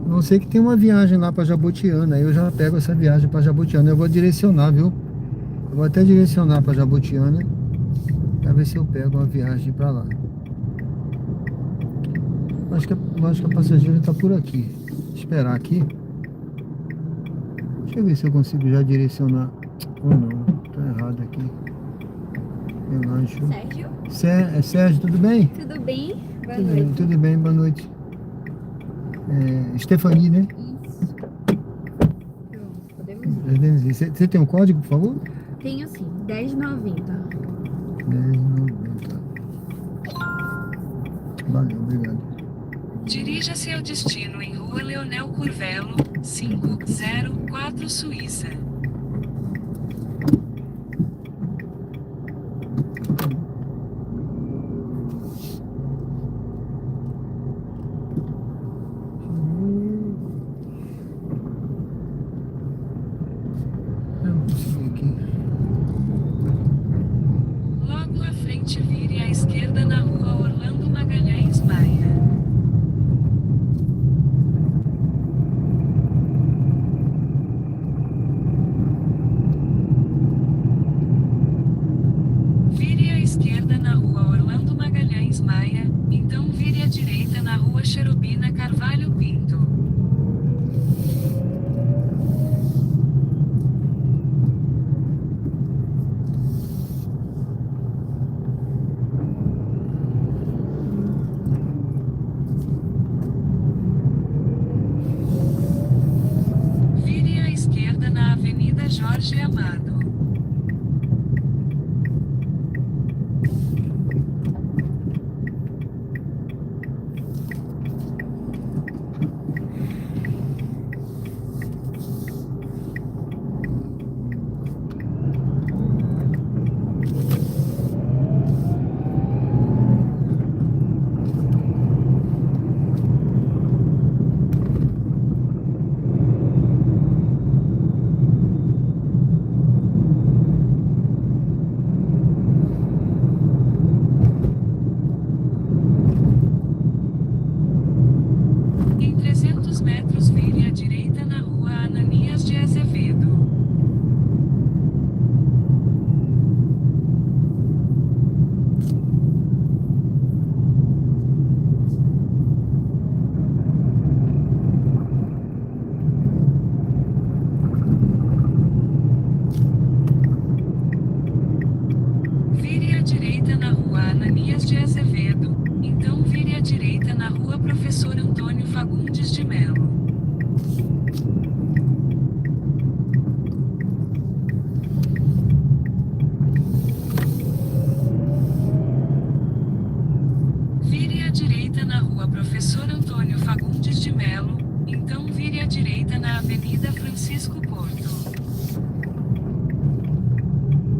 Não sei que tem uma viagem lá para Jabotiana. Aí eu já pego essa viagem para Jabotiana. Eu vou direcionar, viu? Eu vou até direcionar para Jabotiana para ver se eu pego uma viagem para lá. Acho que a passageira está por aqui. Vou esperar aqui. Deixa eu ver se eu consigo já direcionar. Ou não, tá errado aqui. Relaxo. Sérgio, Sérgio, tudo bem? tudo bem? Boa Tudo bem, noite. tudo bem, boa noite. Stephanie, né? Isso. Pronto, podemos ir. Você tem um código, por favor? Tenho sim, 10,90. 10,90. Valeu, obrigado. Dirija-se ao destino em Rua Leonel Curvelo, 504 Suíça. Vamos seguir aqui. Logo à frente, vire à esquerda na Rua Orlando Magalhães Maia. Vire à esquerda na Rua Orlando Magalhães Maia, então vire à direita na Rua Cherubina Carvalho Pinto. Vire à esquerda na Avenida Jorge Amado. Professor Antônio Fagundes de Melo. Vire à direita na Rua Professor Antônio Fagundes de Melo, então vire à direita na Avenida Francisco Porto.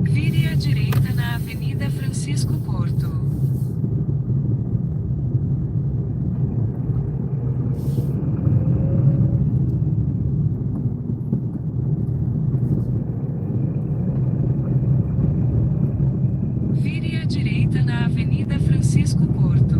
Vire à direita na Avenida Francisco Porto. Vire à direita na Avenida Francisco Porto.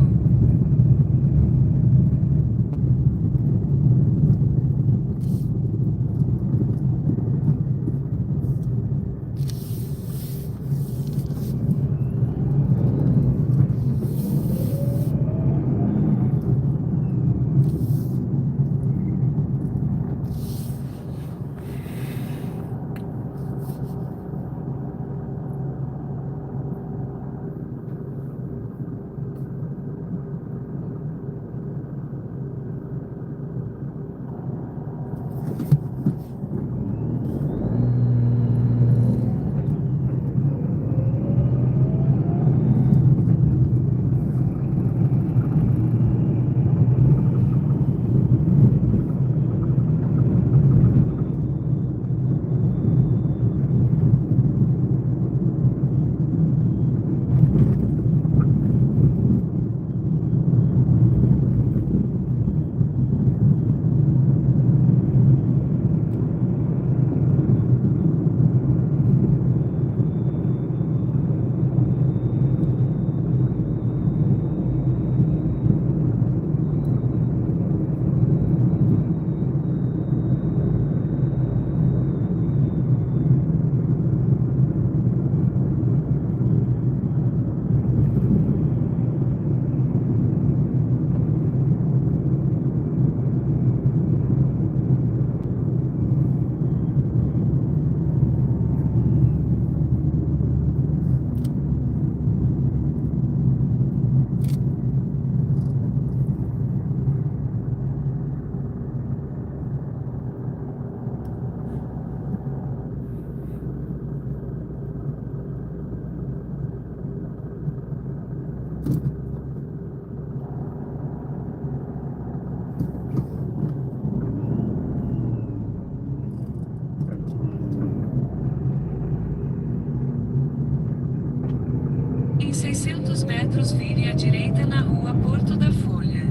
Em 600 metros vire à direita na Rua Porto da Folha.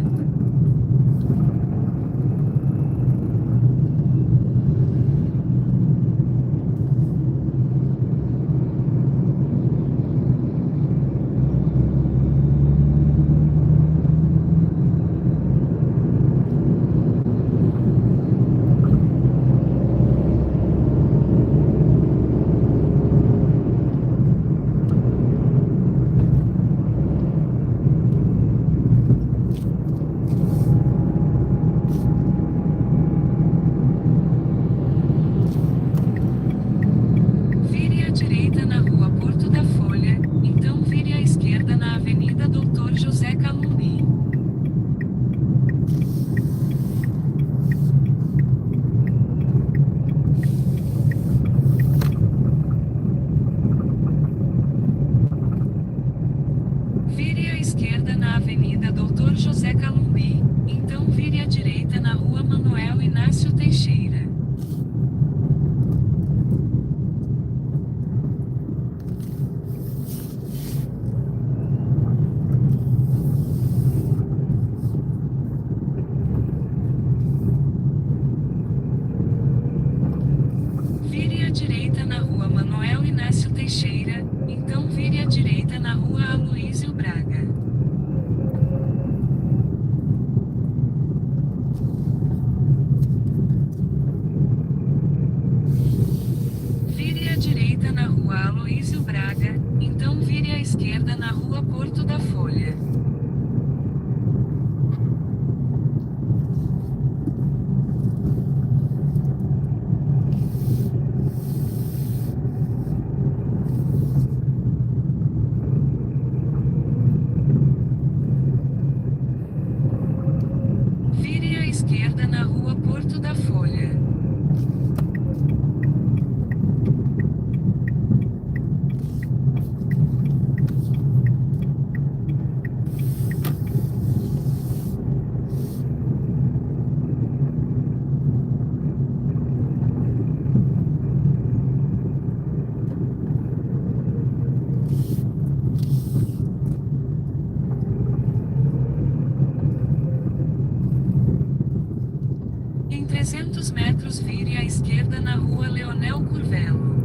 Vire à direita na Rua Porto da Folha, então vire à esquerda na Avenida Doutor José Calumbi. Vire à esquerda na Avenida Doutor José Calumbi, então vire à direita na Rua Manuel Inácio Teixeira. Vire à direita na Rua Manuel Inácio Teixeira, então vire à direita na Rua Aloísio Braga. metros, vire à esquerda na rua Leonel Curvelo.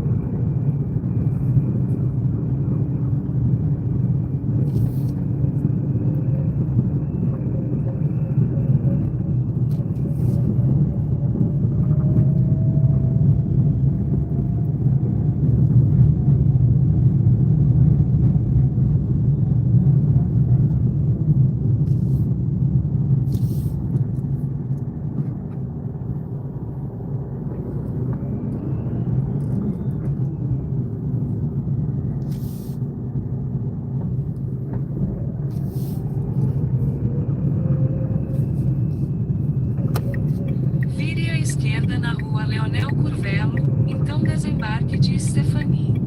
Vire à esquerda na rua Leonel Curvelo, então desembarque de Stefani.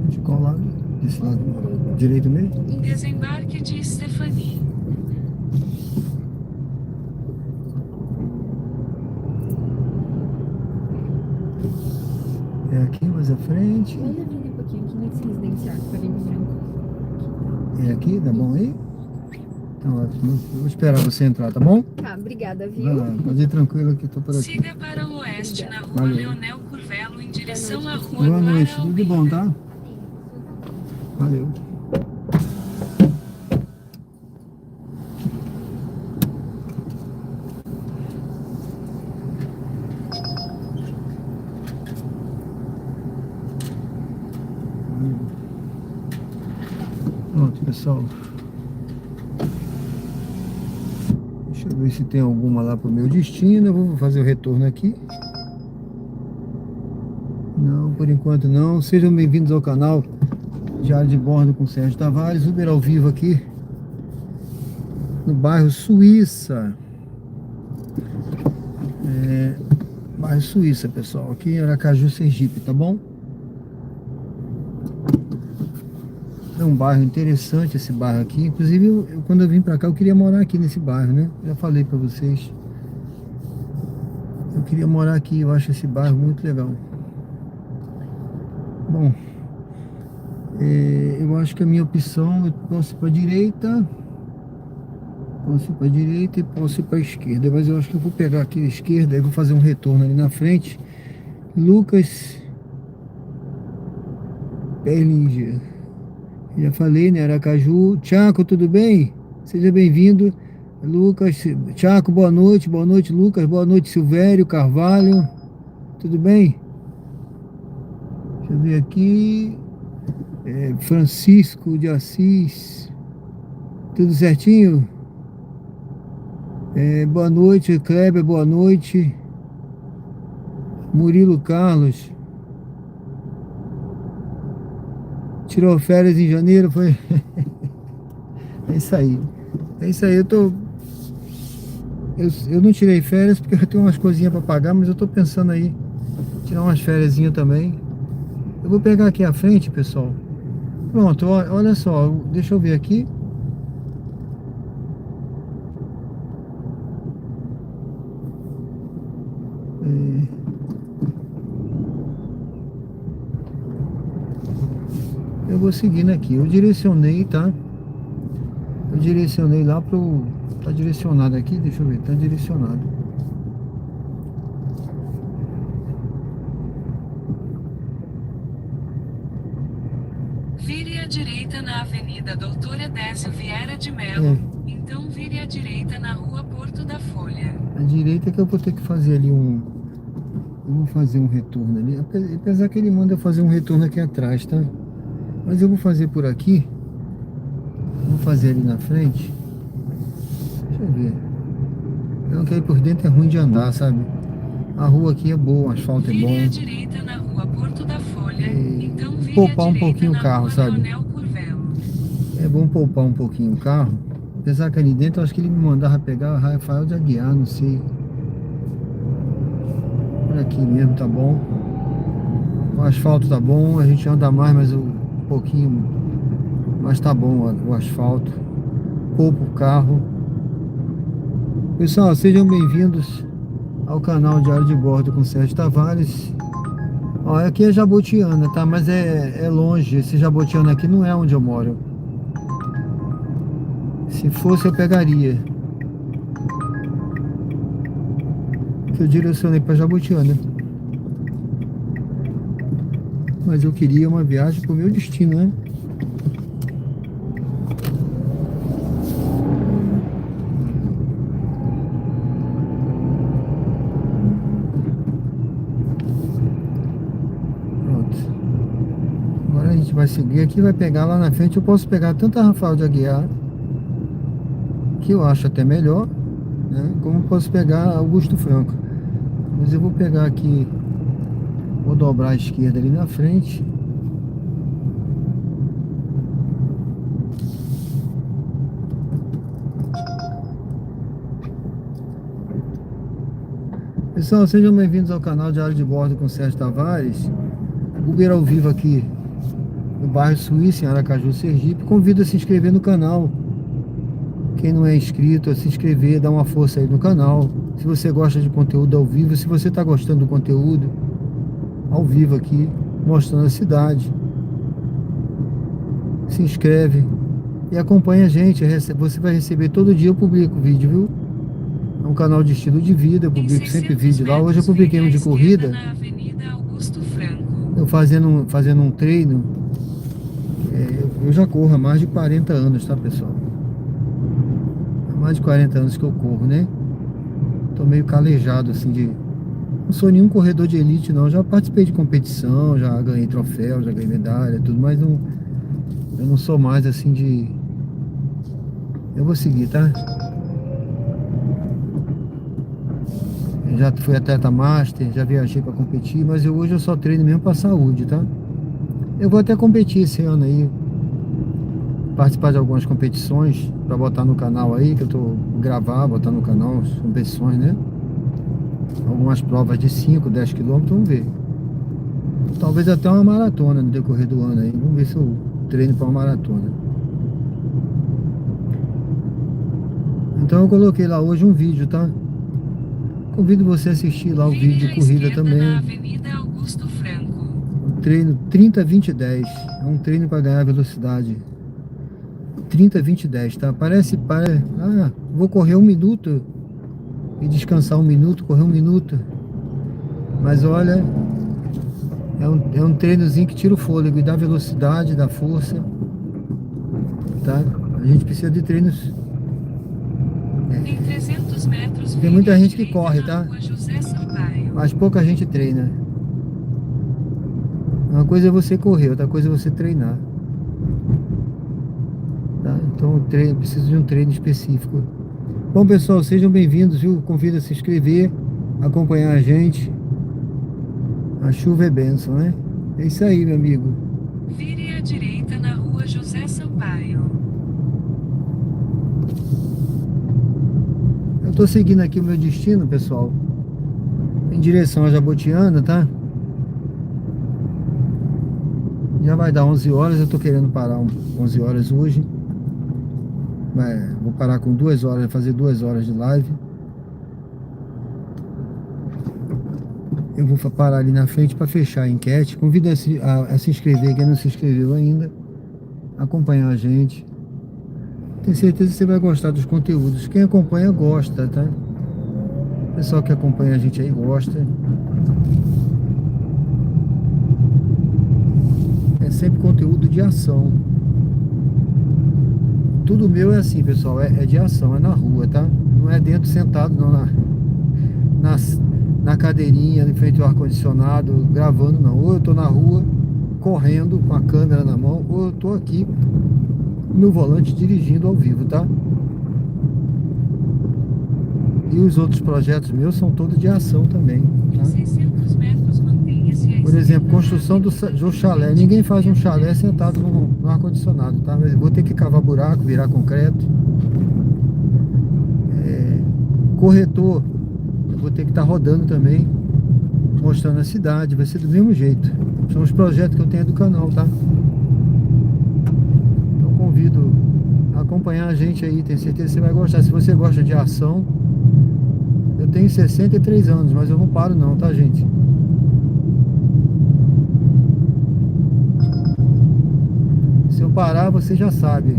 De qual lado? Desse lado? Direito mesmo? Desembarque de Stefani. É aqui mais à frente. Olha ali um pouquinho aqui nesse residencial, que parei no branco. É aqui, tá bom aí? Então, ótimo. Eu vou esperar você entrar, tá bom? Tá, obrigada, Vai viu? lá, pode ir tranquilo que tô por aqui. Siga para o oeste na rua Valeu. Leonel Curvelo em direção à rua Boa noite, tudo de bom, Guarauí. tá? Valeu. Pronto, pessoal. Deixa eu ver se tem alguma lá pro meu destino. Eu vou fazer o retorno aqui. Não, por enquanto não. Sejam bem-vindos ao canal Diário de Bordo com Sérgio Tavares. Uber ao vivo aqui no bairro Suíça. Bairro Suíça, pessoal. Aqui em Aracaju, Sergipe, tá bom? É um bairro interessante esse bairro aqui. Inclusive, quando eu vim pra cá, eu queria morar aqui nesse bairro, né? Já falei pra vocês. Eu queria morar aqui. Eu acho esse bairro muito legal. Bom, eu acho que a minha opção, eu posso ir para a direita, e posso ir para a esquerda, mas eu acho que eu vou pegar aqui a esquerda e vou fazer um retorno ali na frente. Lucas Perlinger, já falei, né? Aracaju. Tiago, tudo bem? Seja bem-vindo. Lucas, Tiago, boa noite, Lucas, boa noite, Silvério Carvalho, tudo bem? Deixa eu ver aqui. Francisco de Assis. Tudo certinho? Boa noite, Kleber, boa noite. Murilo Carlos. Tirou férias em janeiro, foi? É isso aí. É isso aí, eu não tirei férias porque eu tenho umas coisinhas para pagar, mas eu tô pensando aí tirar umas fériasinhas também. Eu vou pegar aqui à frente, pessoal. Pronto, olha só, deixa eu ver aqui. Eu vou seguindo aqui. Eu direcionei, tá? Eu direcionei lá pro... Tá direcionado aqui, deixa eu ver, tá direcionado. Vire à direita na Avenida Doutor Edésio Vieira de Mello, então vire à direita na rua Porto da Folha. A direita que eu vou ter que fazer ali um... Eu vou fazer um retorno ali, apesar que ele manda eu fazer um retorno aqui atrás, tá? Mas eu vou fazer por aqui. Vou fazer ali na frente. Deixa eu ver. Não, que aí por dentro é ruim de andar, sabe? A rua aqui é boa, o asfalto é bom. Vire à direita na rua Porto da Folha, então vire poupar à um direita pouquinho o na carro, rua sabe? Leonel Curvelo. É bom poupar um pouquinho o carro. Apesar que ali dentro, eu acho que ele me mandava pegar o Rafael de Aguiar, não sei. Por aqui mesmo, tá bom. O asfalto tá bom, a gente anda mais, mas um pouquinho. Mas tá bom o asfalto. Pouco carro. Pessoal, sejam bem-vindos ao canal Diário de Bordo com Sérgio Tavares. Ó, aqui é Jabotiana, tá? Mas é longe. Esse Jabotiana aqui não é onde eu moro. Se fosse, eu pegaria. Que eu direcionei para Jabotiana. Mas eu queria uma viagem pro meu destino, né? Agora a gente vai seguir aqui, vai pegar lá na frente. Eu posso pegar tanto a Rafael de Aguiar, que eu acho até melhor, né? Como posso pegar Augusto Franco. Mas eu vou pegar aqui, vou dobrar à esquerda ali na frente. Pessoal, sejam bem-vindos ao canal Diário de Bordo com Sérgio Tavares. Uber ao vivo aqui no bairro Suíça, em Aracaju, Sergipe. Convido a se inscrever no canal. Quem não é inscrito, a se inscrever, dá uma força aí no canal. Se você gosta de conteúdo ao vivo, se você está gostando do conteúdo ao vivo aqui, mostrando a cidade, se inscreve e acompanha a gente. Você vai receber todo dia, eu publico vídeo, viu? É um canal de estilo de vida, eu publico sempre vídeo lá. Hoje eu publiquei um de corrida. Na Avenida Augusto Franco. Eu fazendo um treino. Eu já corro há mais de 40 anos, tá, pessoal? Há mais de 40 anos que eu corro, né? Tô meio calejado, assim, não sou nenhum corredor de elite, não. Já participei de competição, já ganhei troféu, já ganhei medalha, tudo, mas não... Eu não sou mais, assim, de... Eu vou seguir, tá? Eu já fui atleta master, já viajei pra competir, mas hoje eu só treino mesmo pra saúde, tá? Eu vou até competir esse ano aí, participar de algumas competições pra botar no canal aí, que eu tô gravar, botar no canal as competições, né? Algumas provas de 5, 10 quilômetros, vamos ver. Talvez até uma maratona no decorrer do ano aí. Vamos ver se eu treino pra uma maratona. Então eu coloquei lá hoje um vídeo, tá? Convido você a assistir lá o vídeo de corrida também. Na Avenida Augusto Franco. O treino 30-20-10. É um treino para ganhar velocidade. 30-20-10, tá? Parece... vou correr 1 minuto e descansar 1 minuto, correr 1 minuto. Mas olha, é um treinozinho que tira o fôlego e dá velocidade, dá força, tá? A gente precisa de treinos. Em 300 metros, Tem muita gente que direita corre, na tá? Rua José Sampaio. Mas pouca gente treina. Uma coisa é você correr, outra coisa é você treinar. Tá? Então eu preciso de um treino específico. Bom, pessoal, sejam bem-vindos, viu? Convido a se inscrever, acompanhar a gente. A chuva é bênção, né? É isso aí, meu amigo. Vire à direita na Rua José Sampaio. Eu tô seguindo aqui o meu destino, pessoal, em direção a Jabotiana, tá? Já vai dar 11 horas, eu tô querendo parar 11 horas hoje. Vou parar com 2 horas, fazer 2 horas de live. Eu vou parar ali na frente para fechar a enquete. Convido a se inscrever, quem não se inscreveu ainda, acompanhar a gente. Tenho certeza que você vai gostar dos conteúdos. Quem acompanha gosta, tá? O pessoal que acompanha a gente aí gosta. É sempre conteúdo de ação. Tudo meu é assim, pessoal, é de ação, é na rua, tá? Não é dentro sentado, não, na cadeirinha, em frente ao ar-condicionado, gravando, não. Ou eu tô na rua, correndo, com a câmera na mão, ou eu tô aqui no volante dirigindo ao vivo, tá? E os outros projetos meus são todos de ação também, tá? Em 600 metros, mantenha-se à Por exemplo, esquerda construção na do chalé. Ninguém faz um chalé sentado no ar-condicionado, tá? Mas eu vou ter que cavar buraco, virar concreto. corretor, eu vou ter que estar rodando também, mostrando a cidade, vai ser do mesmo jeito. São os projetos que eu tenho do canal, tá? Então convido a acompanhar a gente aí, tenho certeza que você vai gostar. Se você gosta de ação, eu tenho 63 anos, mas eu não paro não, tá, gente? Se eu parar, você já sabe.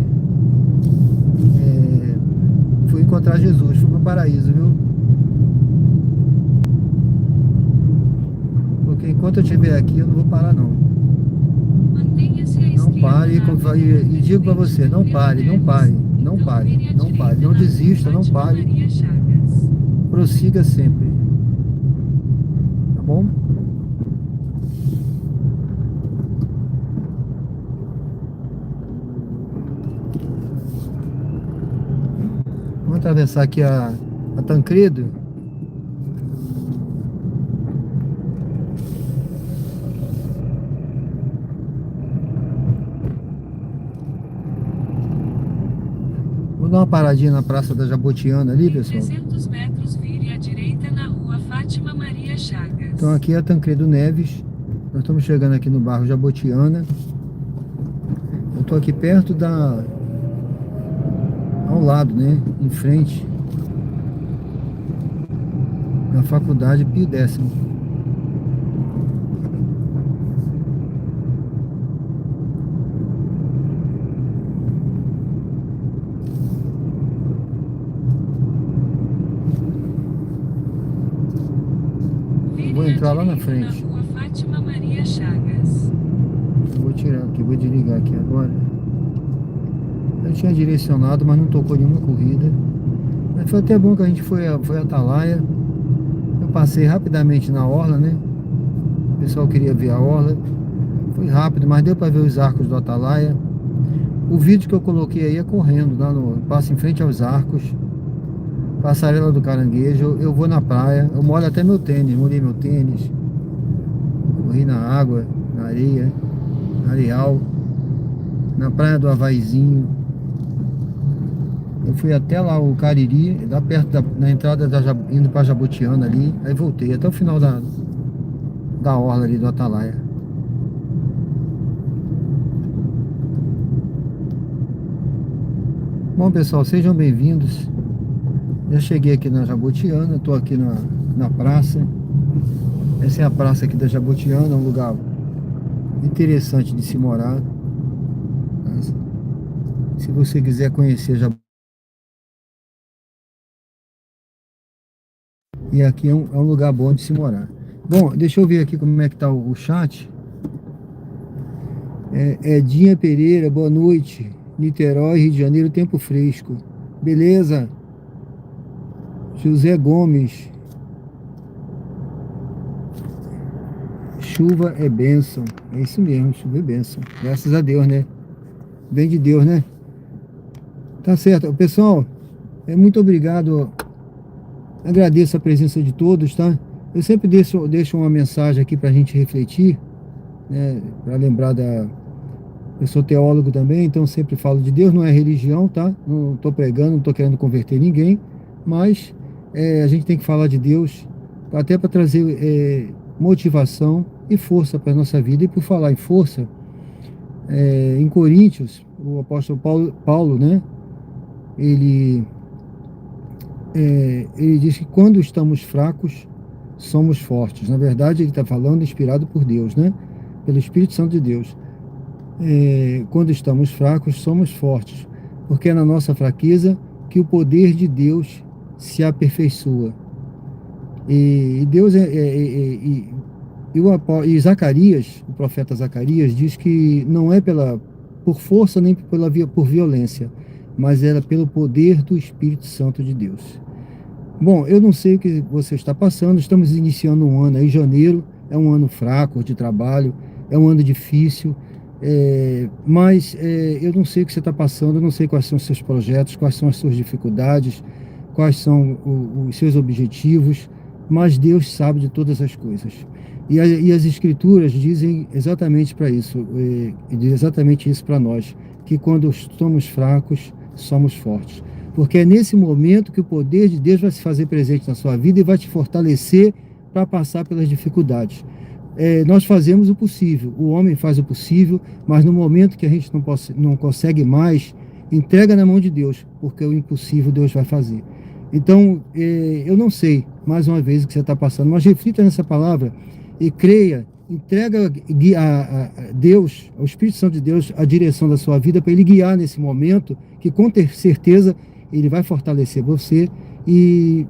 Fui encontrar Jesus, fui pro paraíso, viu? Porque enquanto eu estiver aqui, eu não vou parar não. Mantenha-se à Não esquerda pare, na e digo pra você, não pare, não pare, não pare, não pare, não desista, não pare, Maria Chagas. prossiga sempre, tá bom? Vamos atravessar aqui a Tancredo. Vou dar uma paradinha na Praça da Jabotiana ali, Em pessoal. 300 metros, vire à direita na rua Fátima Maria Chagas. Então aqui é a Tancredo Neves. Nós estamos chegando aqui no bairro Jabotiana. Eu tô aqui perto ao lado, né? Em frente da Faculdade Pio X. Vou entrar lá na frente. Na rua Fátima Maria Chagas. Vou tirar aqui, vou desligar aqui agora. Eu tinha direcionado, mas não tocou nenhuma corrida. Mas foi até bom que a gente foi a Atalaia. Eu passei rapidamente na orla, né? O pessoal queria ver a orla. Foi rápido, mas deu para ver os arcos do Atalaia. O vídeo que eu coloquei aí é correndo, lá no passo em frente aos arcos. Passarela do Caranguejo. Eu vou na praia, eu molho até meu tênis, molhei meu tênis. Corri na água, na areia, na Areal, na praia do Havaizinho. Eu fui até lá o Cariri, lá perto na entrada indo para Jabotiana ali, aí voltei até o final da orla ali do Atalaia. Bom, pessoal, sejam bem-vindos. Já cheguei aqui na Jabotiana, estou aqui na praça. Essa é a praça aqui da Jabotiana, um lugar interessante de se morar. Se você quiser conhecer Jabotiana. E aqui é um lugar bom de se morar. Bom, deixa eu ver aqui como é que tá o chat. Edinha Pereira, boa noite. Niterói, Rio de Janeiro, tempo fresco. Beleza? José Gomes. Chuva é bênção. É isso mesmo, chuva é bênção. Graças a Deus, né? Vem de Deus, né? Tá certo. Pessoal, muito obrigado. Agradeço a presença de todos, tá? Eu sempre deixo uma mensagem aqui pra gente refletir, né? Pra lembrar eu sou teólogo também, então sempre falo de Deus, não é religião, tá? Não tô pregando, não tô querendo converter ninguém, mas a gente tem que falar de Deus até para trazer motivação e força para nossa vida. E por falar em força, em Coríntios, o apóstolo Paulo, né? Ele diz que quando estamos fracos, somos fortes. Na verdade, ele está falando inspirado por Deus, né? Pelo Espírito Santo de Deus. Quando estamos fracos, somos fortes, porque é na nossa fraqueza que o poder de Deus se aperfeiçoa. E Deus e Zacarias, o profeta Zacarias, diz que não é por força nem por violência, mas era pelo poder do Espírito Santo de Deus. Bom, eu não sei o que você está passando, estamos iniciando um ano aí, janeiro, é um ano fraco de trabalho, é um ano difícil, mas eu não sei o que você está passando, eu não sei quais são os seus projetos, quais são as suas dificuldades, quais são os seus objetivos, mas Deus sabe de todas as coisas. E as Escrituras dizem exatamente para isso, e diz exatamente isso para nós, que quando estamos fracos, somos fortes. porque é nesse momento que o poder de Deus vai se fazer presente na sua vida e vai te fortalecer para passar pelas dificuldades. Nós fazemos o possível, o homem faz o possível, mas no momento que a gente não consegue mais, entrega na mão de Deus, porque o impossível Deus vai fazer. Então, eu não sei, mais uma vez, o que você está passando, mas reflita nessa palavra e creia, entrega a Deus, ao Espírito Santo de Deus, a direção da sua vida para Ele guiar nesse momento, que com certeza Ele vai fortalecer você e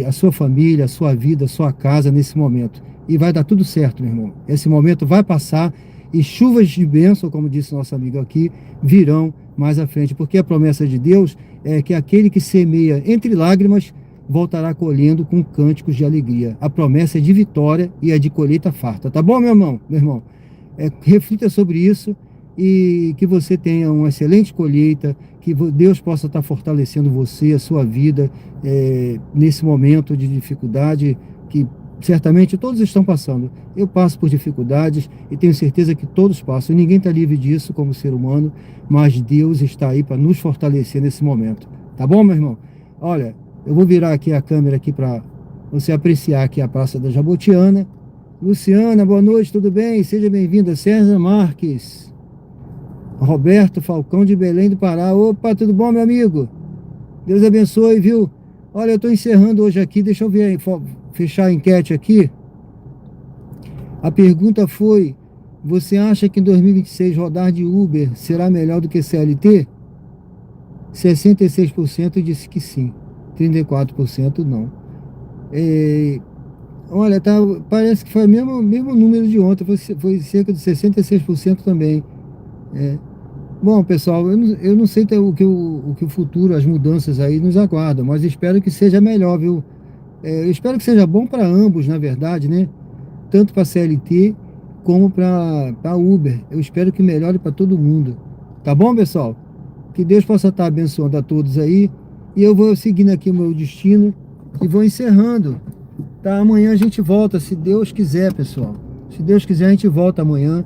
a sua família, a sua vida, a sua casa nesse momento. E vai dar tudo certo, meu irmão. Esse momento vai passar e chuvas de bênção, como disse nosso amigo aqui, virão mais à frente, porque a promessa de Deus é que aquele que semeia entre lágrimas voltará colhendo com cânticos de alegria. A promessa é de vitória e é de colheita farta. Tá bom, meu irmão? Meu irmão, reflita sobre isso e que você tenha uma excelente colheita, que Deus possa estar fortalecendo você, a sua vida, nesse momento de dificuldade que certamente todos estão passando. Eu passo por dificuldades e tenho certeza que todos passam. Ninguém está livre disso como ser humano, mas Deus está aí para nos fortalecer nesse momento. Tá bom, meu irmão? Olha, eu vou virar aqui a câmera aqui para você apreciar aqui a Praça da Jabotiana. Luciana, boa noite, tudo bem? Seja bem-vinda. César Marques. Roberto Falcão de Belém do Pará. Opa, tudo bom, meu amigo? Deus abençoe, viu? Olha, eu estou encerrando hoje aqui, deixa eu ver, fechar a enquete aqui. A pergunta foi: você acha que em 2026 rodar de Uber será melhor do que CLT? 66% disse que sim, 34% não. Olha, parece que foi o mesmo número de ontem, foi cerca de 66% também. Bom, pessoal, eu não sei o que o futuro, as mudanças aí nos aguardam, mas espero que seja melhor, viu? Eu espero que seja bom para ambos, na verdade, né? Tanto para CLT como para Uber. Eu espero que melhore para todo mundo. Tá bom, pessoal? Que Deus possa estar abençoando a todos aí. E eu vou seguindo aqui o meu destino e vou encerrando. Tá? Amanhã a gente volta, se Deus quiser, pessoal. Se Deus quiser, a gente volta amanhã.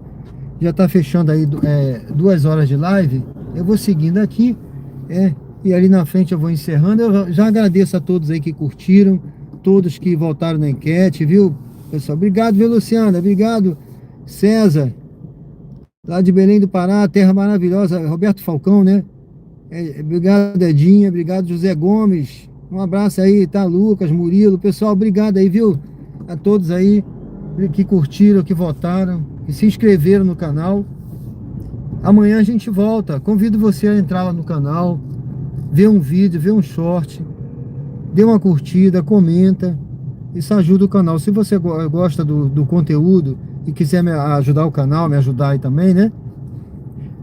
Já está fechando aí 2 horas de live. Eu vou seguindo aqui. E ali na frente eu vou encerrando. Eu já agradeço a todos aí que curtiram. Todos que votaram na enquete, viu, pessoal? Obrigado, viu, Luciana? Obrigado, César. Lá de Belém do Pará, terra maravilhosa. Roberto Falcão, né? Obrigado, Edinha. Obrigado, José Gomes. Um abraço aí, tá? Lucas, Murilo. Pessoal, obrigado aí, viu? A todos aí que curtiram, que votaram, que se inscreveram no canal. Amanhã a gente volta. Convido você a entrar lá no canal, ver um vídeo, ver um short, dê uma curtida, comenta. Isso ajuda o canal. Se você gosta do conteúdo e quiser ajudar o canal, me ajudar aí também, né?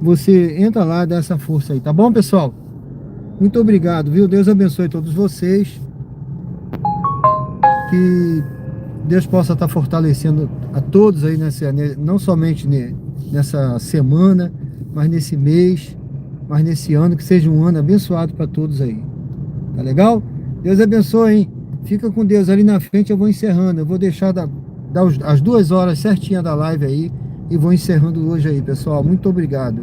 Você entra lá e dá essa força aí, tá bom, pessoal? Muito obrigado, viu? Deus abençoe todos vocês. Que Deus possa estar fortalecendo a todos aí, não somente nessa semana, mas nesse mês, mas nesse ano, que seja um ano abençoado para todos aí. Tá legal? Deus abençoe, hein? Fica com Deus. Ali na frente eu vou encerrando. Eu vou deixar dar as 2 horas certinha da live aí e vou encerrando hoje aí, pessoal. Muito obrigado.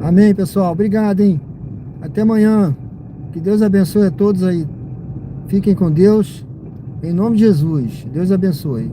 Amém, pessoal. Obrigado, hein? Até amanhã. Que Deus abençoe a todos aí. Fiquem com Deus. Em nome de Jesus. Deus abençoe.